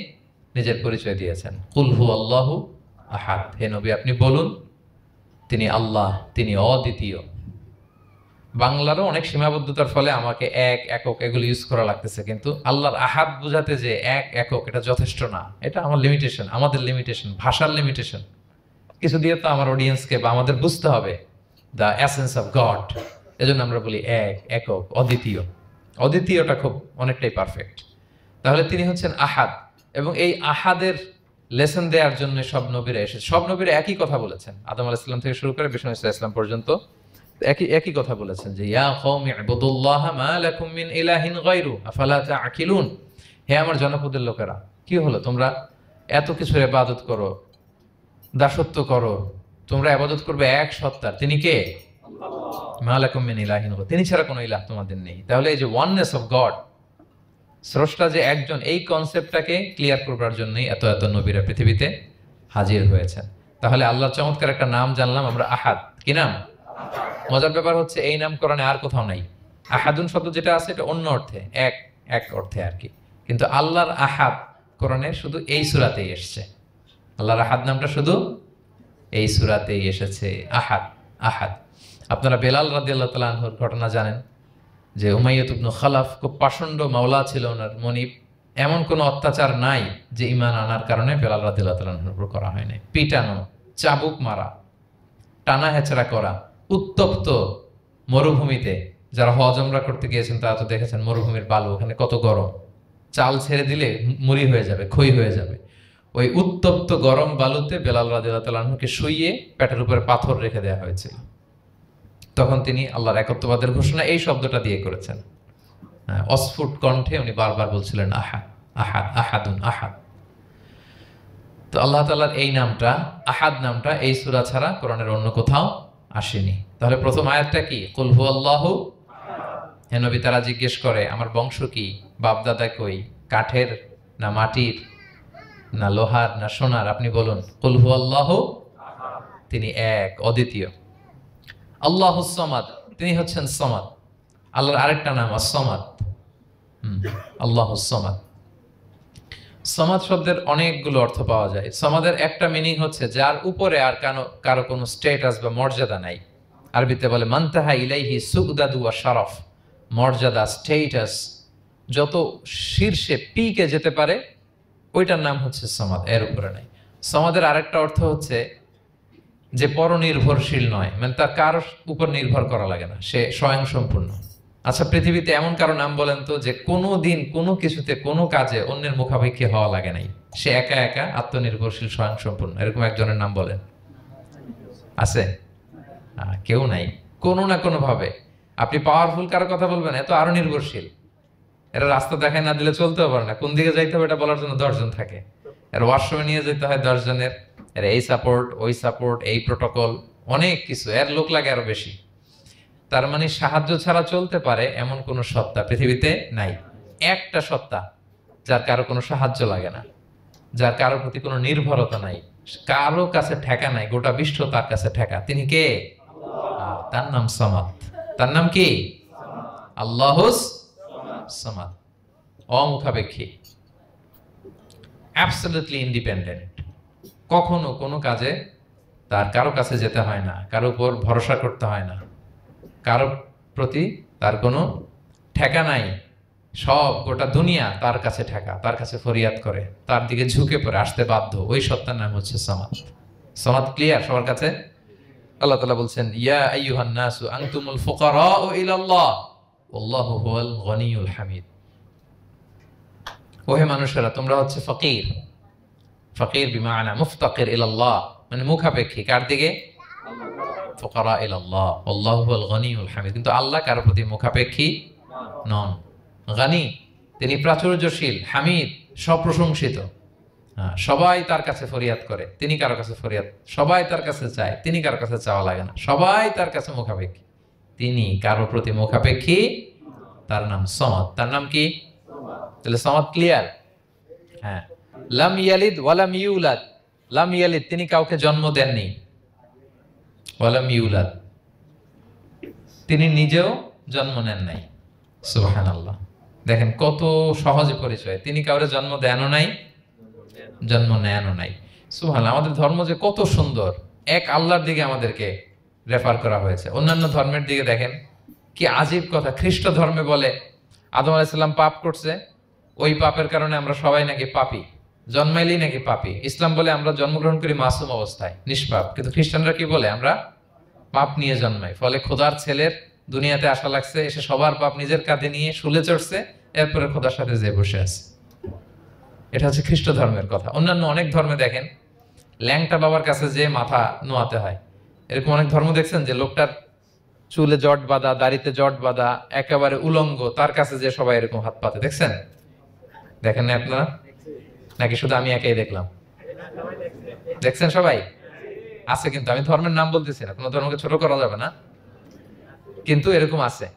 নিজের পরিচয় দিয়েছেন। কুল হুয়াল্লাহু আহাদ। হে নবী আপনি বলুন তিনি আল্লাহ, তিনি অদ্বিতীয়। বাংলারও অনেক সীমাবদ্ধতার ফলে আমাকে এক, একক এগুলো ইউজ করা লাগতেছে, কিন্তু আল্লাহর আহাদ বোঝাতে যে এক, একক এটা যথেষ্ট না। এটা আমার লিমিটেশন, আমাদের লিমিটেশন, ভাষার লিমিটেশন। কিছু দিয়ে তো আমার অডিয়েন্সকে বা আমাদের বুঝতে হবে দ্য এসেন্স অফ গড। এজন্য আমরা বলি এক, একক, অদ্বিতীয়। অদ্বিতীয়টা খুব অনেকটাই পারফেক্ট। তাহলে তিনি হচ্ছেন আহাদ, এবং এই আহাদের লেসন দেওয়ার জন্য সব নবীরা এসেছে। সব নবীরা একই কথা বলেছেন, আদম আলাইহিস সালাম থেকে শুরু করে বিষ্ণু ইসলাম পর্যন্ত একই কথা বলেছেন যে ইয়া কওমি ইবুদুল্লাহ মা লাকুম মিন ইলাহিন গায়রু আফালা তাআকিলুন। হে আমার জনপদের লোকেরা, কি হলো তোমরা এত কিছুর ইবাদত করো, দাসত্ব করো, তোমরা ইবাদত করবে এক সত্তার, তিনি কে? আল্লাহ। মা লাকুম মিন ইলাহিন গায়রু, তিনি ছাড়া কোনো ইলাহ তোমাদের নেই। তাহলে এই যে ওয়াননেস অফ গড, স্রষ্টা যে একজন, এই কনসেপ্টটাকে ক্লিয়ার করবার জন্যই এত এত নবীরা পৃথিবীতে হাজির হয়েছেন। তাহলে আল্লাহর চমৎকার একটা নাম জানলাম আমরা, আহাদ। কি নাম? মজার ব্যাপার হচ্ছে এই নাম কোরআনে আর কোথাও নাই। আহাদুন শব্দ যেটা আছে এটা অন্য অর্থে, এক, এক অর্থে আর কি। কিন্তু আল্লাহর আহাদ কোরআনে শুধু এই সূরাতেই এসেছে। আল্লাহর আহাদ নামটা শুধু এই সূরাতেই এসেছে। আহাদ, আহাদ। আপনারা বেলাল রাদিয়াল্লাহু তাআলা আনহুর ঘটনা জানেন যে উমাইয়াত ইবনে খালাফ খুব পাষণ্ড মাওলা ছিল ওনার, মনিব। এমন কোনো অত্যাচার নাই যে ঈমান আনার কারণে বেলাল রাদিয়াল্লাহু তাআলা আনহুর উপর করা হয় নাই। পিটানো, চাবুক মারা, টানা হেচড়া করা, উত্তপ্ত মরুভূমিতে। যারা হজ উমরা করতে গিয়েছেন তারা তো দেখেছেন মরুভূমির বালু, ওখানে কত গরম, চাল ছেড়ে দিলে মুড়ি হয়ে যাবে, খই হয়ে যাবে। ওই উত্তপ্ত গরম বালুতে বেলাল রাদিয়াল্লাহু তাআলা আনহুকে শুইয়ে পেটের উপরে পাথর রেখে দেওয়া হয়েছিল। তখন তিনি আল্লাহর একত্ববাদের ঘোষণা এই শব্দটা দিয়ে করেছেন। অস্ফুট কণ্ঠে উনি বারবার বলছিলেন আহাদ, আহাদ, আহাদুন, আহাদ। তো আল্লাহ তাআলার এই নামটা, আহাদ নামটা, এই সূরা ছাড়া কোরআনের অন্য কোথাও আসেনি। তাহলে প্রথম আয়াতটা কি? কুল হুয়াল্লাহু। হে নবী তারা জিজ্ঞেস করে আমার বংশ কি, বাপদাদা কই, কাঠের না মাটির না লোহার না সোনার, আপনি বলুন কুল হুয়াল্লাহু, তিনি এক, অদ্বিতীয়। আল্লাহুস সামাদ, তিনি হচ্ছেন সামাদ। আল্লাহর আরেকটা নাম as-সামাদ। আল্লাহুস সামাদ। সামাদ শব্দের অনেকগুলো অর্থ পাওয়া যায়। সামাদের একটা মিনিং হচ্ছে যার উপরে আর কারো কোনো স্ট্যাটাস বা মর্যাদা নাই। আরবিতে বলে মানতাহা ইলাইহি সুগদাদু ওয়া শারাফ। মর্যাদা, স্ট্যাটাস যত শীর্ষে, পিকে যেতে পারে ওইটার নাম হচ্ছে সামাদ, এর উপরে নাই। সামাদের আরেকটা অর্থ হচ্ছে যে পরনির্ভরশীল নয়, মানে তার কারো উপর নির্ভর করা লাগে না, সে স্বয়ংসম্পূর্ণ। আচ্ছা পৃথিবীতে এমন কারো নাম বলেন তো যে কোনো দিন কোনো কিছুতে কোনো কাজে অন্যের মুখাপেক্ষী হওয়া লাগে নাই, সে একা একা আত্মনির্ভরশীল, স্বয়ংসম্পূর্ণ। এরকম একজনের নাম বলেন, আছে? কেউ নাই। কোনো না কোনো ভাবে আপনি পাওয়ারফুল কারো কথা বলবেন, এত আরো নির্ভরশীল। এরা রাস্তা দেখায় না দিলে চলতেও পারে না, কোন দিকে যাইতে হবে এটা বলার জন্য 10 জন থাকে। এর ওয়াশরুমে নিয়ে যেতে হয় 10 জনের, এর এই সাপোর্ট, ওই সাপোর্ট, এই প্রোটোকল, অনেক কিছু, এর লোক লাগে আরো বেশি। তার মানে সাহায্য ছাড়া চলতে পারে এমন কোন সত্তা পৃথিবীতে নাই। একটা সত্তা যার কারো কোনো সাহায্য লাগে না, যার কারোর প্রতি কোনো নির্ভরতা নাই, কারো কাছে ঠেকা নাই, গোটা বিশ্ব তার কাছে ঠেকা, তিনি কে? তার নাম সামাদ। তার নাম কি? আল্লাহুস সামাদ। অমুখাপেক্ষী, অ্যাবসলিউটলি ইন্ডিপেন্ডেন্ট। কখনো কোনো কাজে তার কারো কাছে যেতে হয় না, কারো উপর ভরসা করতে হয় না, কারো প্রতি তার কোনো ঠেকা নাই। সব গোটা দুনিয়া তার কাছে ঠেকা, তার কাছে ফরিয়াদ করে, তার দিকে ঝুঁকে পড়ে আসতে বাধ্য। ওই সত্তার নাম হচ্ছে সামাদ। সামাদ ক্লিয়ার সবার কাছে? আল্লাহ তাআলা বলছেন ইয়া আইয়ুহান নাসু আনতুমুল ফুকারাউ ইলাল্লাহ ওয়াল্লাহু হুয়াল গনিয়ুল হামিদ। ওহে মানুষেরা, তোমরা হচ্ছে ফকির। ফকির বিমানা মুফতাকির ইলাল্লাহ, মানে মুখাপেক্ষী কার দিকে? ফুকারা ইলাল্লাহ ওয়াল্লাহু হুয়াল গনিয়ুল হামিদ। কিন্তু আল্লাহ কারো প্রতি মুখাপেক্ষী নন। গনি, তিনি প্রাচুর্যশীল, হামিদ, সপ্রশংসিত। সবাই তার কাছে ফরিয়াদ করে, তিনি কারো কাছে ফরিয়াদ, সবাই তার কাছে চায়, তিনি কারো কাছে চাওয়া লাগে না, সবাই তার কাছে মুখাপেক্ষী, তিনি কারো প্রতি মুখাপেক্ষী। তার নাম সমাদ। তার নাম কি? তাহলে সমাদ ক্লিয়ার। হ্যাঁ, লাম ইয়ালিদ ওয়ালাম ইউলাদ। লাম ইয়ালিদ, তিনি কাউকে জন্ম দেননি। ওয়ালাম ইউলাদ, তিনি নিজেও জন্ম নেন নাই। সুবহানাল্লাহ, দেখেন কত সহজে পরিচয়। তিনি কাউরে জন্ম দেনও নাই, জন্ম নেনও নাই। সুবহানাল্লাহ, আমাদের ধর্ম যে কত সুন্দর, এক আল্লাহর দিকে আমাদেরকে রেফার করা হয়েছে। অন্যান্য ধর্মের দিকে দেখেন কি আজীব কথা। খ্রিস্ট ধর্মে বলে আদম আলাইহিস সালাম পাপ করছে, ওই পাপের কারণে আমরা সবাই নাকি পাপী, জন্মাইলেই নাকি পাপী। ইসলাম বলে আমরা জন্মগ্রহণ করি মাসুম অবস্থায়, নিষ্পাপ। কিন্তু খ্রিস্টানরা কি বলে? আমরা পাপ নিয়ে জন্মাই, ফলে খোদার ছেলের দুনিয়াতে আসা লাগছে, এসে সবার পাপ নিজের কাঁধে নিয়ে শুলে চড়ছে, এরপরে খোদার সাথে যে বসে আছে। এটা হচ্ছে খ্রিস্ট ধর্মের কথা। অন্যান্য অনেক ধর্মে দেখেন ল্যাংটা বাবার কাছে যে মাথা নোয়াতে হয়। এরকম অনেক ধর্ম দেখছেন যে লোকটার চুলে জট বাঁধা, দাড়িতে জট বাঁধা, একেবারে উলঙ্গ, তার কাছে যে সবাই এরকম হাত পাতে। দেখছেন? দেখেন না আপনারা? নাকি শুধু আমি একাই দেখলাম? দেখছেন সবাই? আছে, কিন্তু আমি ধর্মের নাম বলতেছি না, কোনো ধর্মকে ছোট করা যাবে না, কিন্তু এরকম আছে।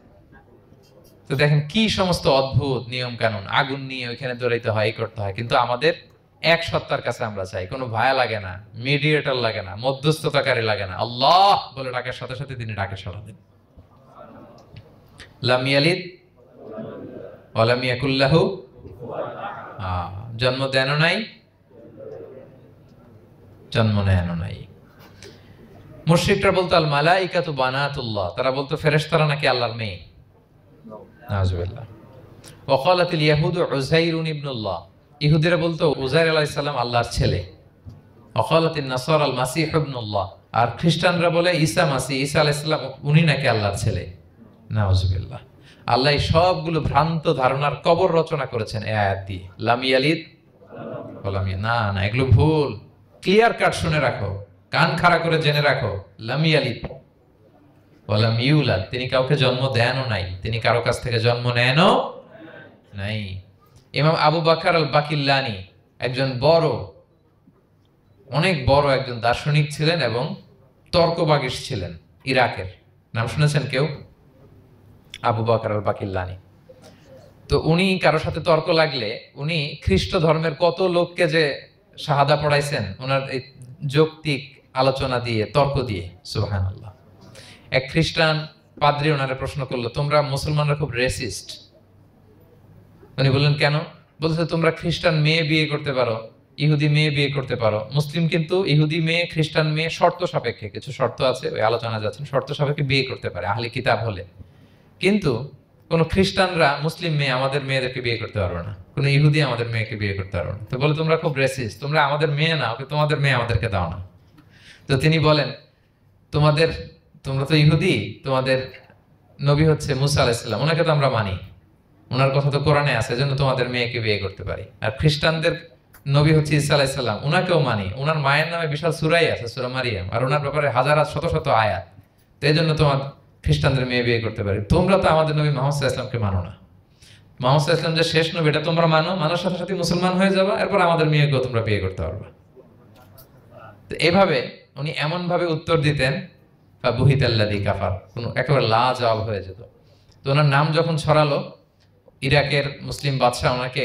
তো দেখেন কি সমস্ত অদ্ভুত নিয়ম কানুন। আগুন নিয়ে ওইখানে দৌড়াইতে হয়, এই করতে হয়, কিন্তু আমাদের এক সত্তার কাছে আমরা চাই। কোনো ভায়া লাগে না, মিডিয়েটর লাগে না, মধ্যস্থতাকারী লাগে না। আল্লাহ বলে ডাকের সাথে সাথে তিনি ডাকে সাড়া দেন। লাম ইয়ালিদ ওয়া লাম ইয়াকুল লাহু, জন্ম দেনও নাই, জন্ম নেনও নাই। মুশরিকরা বলতো আল মালাইকাতু বানাতুল্লাহ, তারা বলতো ফেরেশতারা নাকি আল্লাহর মেয়ে। নাউজুবিল্লাহ। ওয়া ক্বালাতিল ইয়াহুদু উযাইরুন ইবনুল্লাহ, ইহুদিরা বলতো উযাইর আলাইহিস সালাম আল্লাহর ছেলে। ওয়া ক্বালাতিন নাসারা আল মাসীহ ইবনুল্লাহ, আর খ্রিস্টানরা বলে ঈসা মাসীহ, ঈসা আলাইহিস সালাম উনি নাকি আল্লাহর ছেলে। নাউজুবিল্লাহ। আল্লাহ সবগুলো ভ্রান্ত ধারণার কবর রচনা করেছেন এই আয়াত দিয়ে। লাম ইয়ালিদ ওয়া লাম না না, এগুলো ভুল। ক্লিয়ার কাট শুনে রাখো, কান খাড়া করে জেনে রাখো। লাম ইয়ালিদ ওয়া লাম ইউলাদ, তিনি কাউকে জন্ম দেনও নাই, তিনি কারো কাছ থেকে জন্ম নেনও নাই। ইমাম আবু বকর আল বাকিল্লানি একজন বড়, অনেক বড় একজন দার্শনিক ছিলেন এবং তর্কবাগীশ ছিলেন, ইরাকের। নাম শুনেছেন কেউ? আবু বকর আল বাকিল্লানি। তো উনি কারোর সাথে তর্ক লাগলে উনি খ্রিস্ট ধর্মের কত লোককে যে শাহাদা পড়াইছেন ওনার এই যৌক্তিক আলোচনা দিয়ে, তর্ক দিয়ে। সুবহানাল্লাহ। এক খ্রিস্টান পাদ্রী ওনারে প্রশ্ন করলো, তোমরা মুসলমানরা খুব রেসিস্ট। উনি বললেন কেন? বলছে তোমরা খ্রিস্টান মেয়ে বিয়ে করতে পারো, ইহুদি মেয়ে বিয়ে করতে পারো, মুসলিম কিন্তু ইহুদি মেয়ে, খ্রিস্টান মেয়ে শর্ত সাপেক্ষে, কিছু শর্ত আছে, ওই আলোচনা যাচ্ছেন, শর্ত সাপেক্ষে বিয়ে করতে পারে আহলি কিতাব হলে। কিন্তু কোন খ্রিস্টানরা মুসলিম মেয়ে আমাদের মেয়েদেরকে বিয়ে করতে পারবে না, কোন ইহুদি আমাদের মেয়েকে বিয়ে করতে পারবে না। তো বলে তোমরা খুব রেসিস্ট, তোমরা আমাদের মেয়ে না, ওকে তোমাদের মেয়ে আমাদেরকে দাও না। তো তিনি বলেন তোমরা তো ইহুদি, তোমাদের নবী হচ্ছে মুসা আলাইহিস সালাম, ওনাকে তো আমরা মানি, ওনার কথা তো কোরআনে আছে, এজন্য তোমাদের মেয়েকে বিয়ে করতে পারি। আর খ্রিস্টানদের নবী হচ্ছে ঈসা আলাইহিস সালাম, ওনাকেও মানি, ওনার মায়ের নামে বিশাল সূরাই আছে, সূরা মারিয়াম, আর ওনার ব্যাপারে হাজার শত শত আয়াত, তো এজন্য তোমার খ্রিস্টানদের মেয়ে বিয়ে করতে পারি। তোমরা তো আমাদের নবী মুহাম্মদ সাল্লাল্লাহু আলাইহি ওয়াসাল্লামকে মানো না। মুহাম্মদ সাল্লাল্লাহু আলাইহি ওয়াসাল্লাম যে শেষ নবী এটা তোমরা মানো, মানার সাথে সাথে মুসলমান হয়ে যাবে, এরপর আমাদের মেয়েকেও তোমরা বিয়ে করতে পারবে। তো এভাবে উনি এমন ভাবে উত্তর দিতেন, ফাবুহিতাল্লাযী কাফার, কোনো একেবারে লাজবাব হয়ে যেত। তো ওনার নাম যখন ছড়ালো, ইরাকের মুসলিম বাদশাহ ওনাকে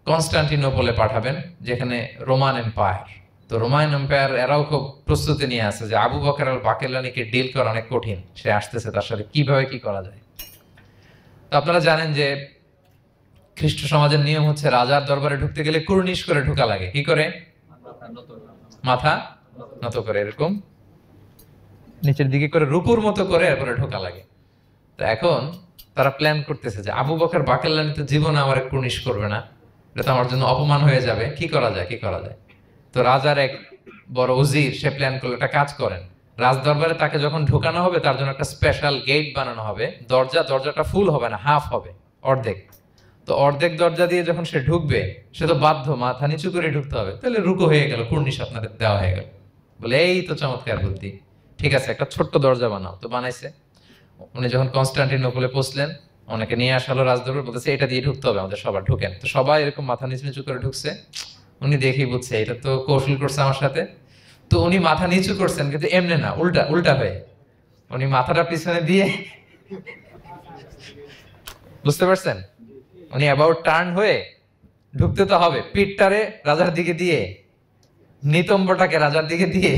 কনস্টান্টিনোপলে পাঠাবেন, যেখানে রোমান এম্পায়ার। তো রোমান এম্পায়ার এরাও খুব প্রস্তুতি নিয়ে আছে যে আবু বকর আল বাকিল্লানিকে ডিল করা অনেক কঠিন, সে আসতেছে, তার সাথে কিভাবে কি করা যায়। তো আপনারা জানেন যে খ্রিস্ট সমাজের নিয়ম হচ্ছে রাজার দরবারে ঢুকতে গেলে কুর্নিশ করে ঢোকা লাগে। কি করে? মাথা নত করে, এরকম নিচের দিকে করে রূপুর মতো করে এরপরে ঢোকা লাগে। তো এখন তারা প্ল্যান করতেছে যে আবু বকর বাকিল্লানি তো জীবনে আমার কুর্নিশ করবে না, এটা তো আমার জন্য অপমান হয়ে যাবে, কি করা যায়। তো রাজার এক বড় উজির সে প্ল্যান করলো, একটা কাজ করেন, রাজ দরবারে তাকে যখন ঢোকানো হবে তার জন্য একটা স্পেশাল গেট বানানো হবে, দরজাটা ফুল হবে না, হাফ হবে, অর্ধেক। তো অর্ধেক দরজা দিয়ে যখন সে ঢুকবে, সে তো বাধ্য মাথা নিচু করে ঢুকতে হবে, তাহলে রুকু হয়ে গেল, কুর্নিশ আপনাদের দেওয়া হয়ে গেল। বলে এই তো চমৎকার বুদ্ধি, ঠিক আছে একটা ছোট্ট দরজা বানাও। তো বানাইছে। উনি যখন কনস্টান্টিনোপলে পৌঁছলেন, ওনাকে নিয়ে আসালো রাজদরবার, বলতেছে এটা দিয়ে ঢুকতে হবে, আমাদের সবার ঢুকেন। তো সবাই এরকম মাথা নিচু নিচু করে ঢুকছে। উনি দেখেই বুঝছে এটা তো কৌশল করছে আমার সাথে। তো উনি মাথা নিচু করছেন, কিন্তু এমনি না, উল্টা উল্টা হয়ে উনি মাথাটা পিছনে দিয়ে, বুঝতে পারছেন, উনি অ্যাবাউট টার্ন হয়ে ঢুকতে তো হবে, পিঠটারে রাজার দিকে দিয়ে, নিতম্বটাকে রাজার দিকে দিয়ে,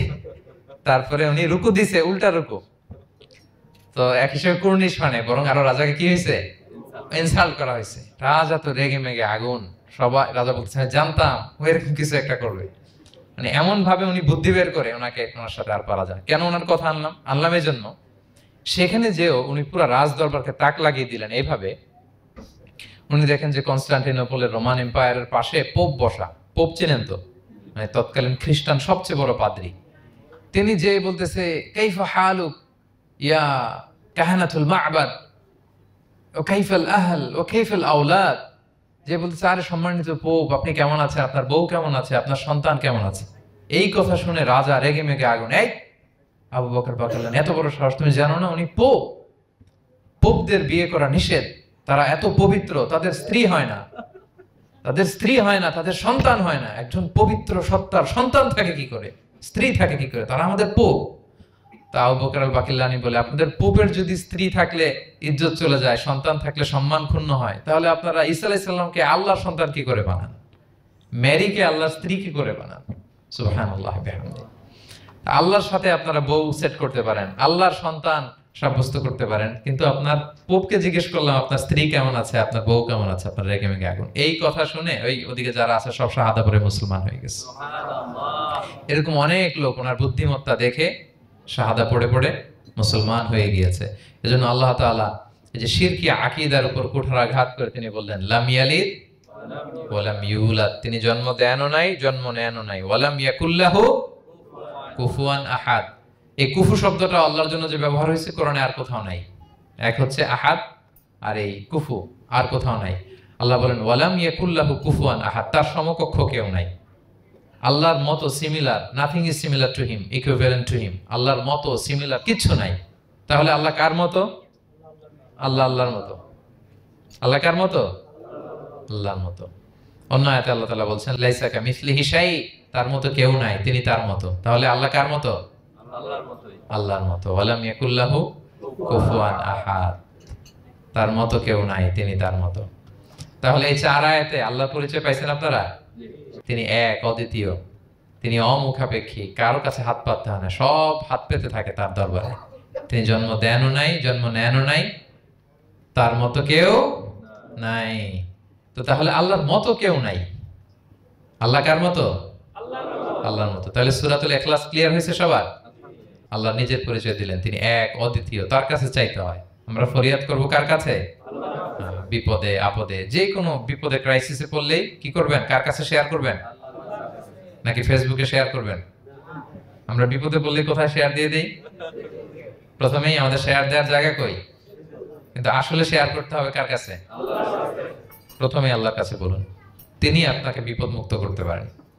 তারপরে উনি রুকু দিছে, উল্টা রুকু। তো এক হিসেবে কুর্নিশ মানে, বরং আরো রাজাকে কি হয়েছে, ইনসাল্ট করা হয়েছে। রাজা তো রেগে মেগে আগুন। সবাই রাজা বলছে জানতাম ও এরকম কিছু একটা করবে। মানে এমন ভাবে উনি বুদ্ধি বের করে ওনাকে, ওনার সাথে আর পারা যায়। কেন ওনার কথা আনলাম এই জন্য, সেখানে যেও উনি পুরো রাজ দরবারকে তাক লাগিয়ে দিলেন এইভাবে। উনি দেখেন যে কনস্টান্টিনোপলের রোমান এম্পায়ারের পাশে পোপ বসা। পোপ চেনেন তো, মানে তৎকালীন খ্রিস্টান সবচেয়ে বড় পাদ্রী। তিনি যে বলতেছে কাইফা হালুক ইয়া কাহানাতুল মা'বাদ ও কাইফাল আহল ও কাইফাল আওলাদ, যে বলতেছে আরে সম্মানিত পোপ আপনি কেমন আছেন, আপনার বউ কেমন আছে, আপনার সন্তান কেমন আছে। এই কথা শুনে রাজা রেগে মেগে আগুন। এই আবু বকর বললেন এত বড় সাহস, তুমি জানো না উনি পোপ? পোপদের বিয়ে করা নিষেধ, তারা এত পবিত্র, তাদের স্ত্রী হয় না, তাদের সন্তান হয় না। একজন পবিত্র সত্তার সন্তান থাকে কি করে, স্ত্রী থাকে কি করে, তারা আমাদের পোপ। তা আবু বকর আল বাকিল্লানি বলে আপনাদের পোপের যদি স্ত্রী থাকলে ইজ্জত চলে যায়, সন্তান থাকলে সম্মান ক্ষুণ্ণ হয়, তাহলে আপনারা ঈসা আলাইহিস সালামকে আল্লাহর সন্তান কি করে বানান, মেরিকে আল্লাহর স্ত্রী কি করে বানান। সুবহানাল্লাহ বিহামদিহি। আল্লাহর সাথে আপনারা বউ সেট করতে পারেন, আল্লাহর সন্তান সাব্যস্ত করতে পারেন, কিন্তু আপনার পোপকে জিজ্ঞেস করলাম আপনার স্ত্রী কেমন আছে, আপনার বউ কেমন আছে, আপনার রেগে মেগে আগুন। এই কথা শুনে ওই ওদিকে যারা আছে সব শাহাদা পড়ে মুসলমান হয়ে গেছে। এরকম অনেক লোক ওনার বুদ্ধিমত্তা দেখে শাহাদা পড়ে পড়ে মুসলমান হয়ে গিয়েছে। এজন্য আল্লাহ তাআলা এই যে শিরকি আকীদার উপর কুঠারাঘাত করে তিনি বললেন লাম ইয়ালিদ ওয়া লাম ইউলাদ, তিনি জন্ম দেনও নাই, জন্ম নেনও নাই। ওয়া লাম ইয়াকুল লাহু কুফুয়ান আহাদ। এই কুফু শব্দটা আল্লাহর জন্য যে ব্যবহার হয়েছে কোরআনে আর কোথাও নাই। এক হচ্ছে আহাদ, আর এই কুফু আর কোথাও নাই। আল্লাহ বলেন ওয়ালাম ইয়াকুল লাহু কুফুয়ান আহাদ, তার সমকক্ষ কেউ নাই। আল্লাহর মতো similar, nothing is similar to him, equivalent to him. আল্লাহর মতো সিমিলার কিচ্ছু নাই। তাহলে আল্লাহ কার মতো? আল্লাহর মতো। আল্লাহ কার মতো? আল্লাহর মতো। অন্য আয়াতে আল্লাহ তাআলা বলছেন লাইসা কামিসলিহি শাই, তার মতো কেউ নাই, তিনি তার মতো। তাহলে আল্লাহ কার মতো? আল্লাহর মতোই। আল্লাহর মতো। ওয়ালাম ইয়াকুল লাহু কুফুয়ান আহাদ, তার মতো কেউ নাই, তিনি তার মতো। তাহলে এই চার আয়াতে আল্লাহর পরিচয় পাইছেন আপনারা? তিনি এক, অদ্বিতীয়, তিনি অমুখাপেক্ষী, কারো কাছে হাত পাততে হয় না, সব হাত পেতে থাকে তার দরবারে। তিনি জন্ম দেনও নাই, জন্ম নেনও নাই, তার মতো কেউ নাই। তো তাহলে আল্লাহর মতো কেউ নাই। আল্লাহ কার মতো? আল্লাহর মতো। তাহলে সূরাতুল ইখলাস ক্লিয়ার হয়েছে সবার? আল্লাহ নিজের পরিচয় দিলেন, তিনি এক, অদ্বিতীয়, তার কাছে চাইতে হয়। আমরা ফরিয়াদ করব কার কাছে? বিপদে আপদে, যে কোনো বিপদে ক্রাইসিসে পড়লেই কি করবেন? কার কাছে শেয়ার করবেন? নাকি ফেসবুকে শেয়ার করবেন? আমরা বিপদে পড়লে কোথায় শেয়ার দিয়ে দেই? প্রথমেই আমাদের শেয়ার দেওয়ার জায়গা কই? কিন্তু আসলে শেয়ার করতে হবে কার কাছে? প্রথমে আল্লাহর কাছে বলুন, তিনি আপনাকে বিপদ মুক্ত করতে পারেন।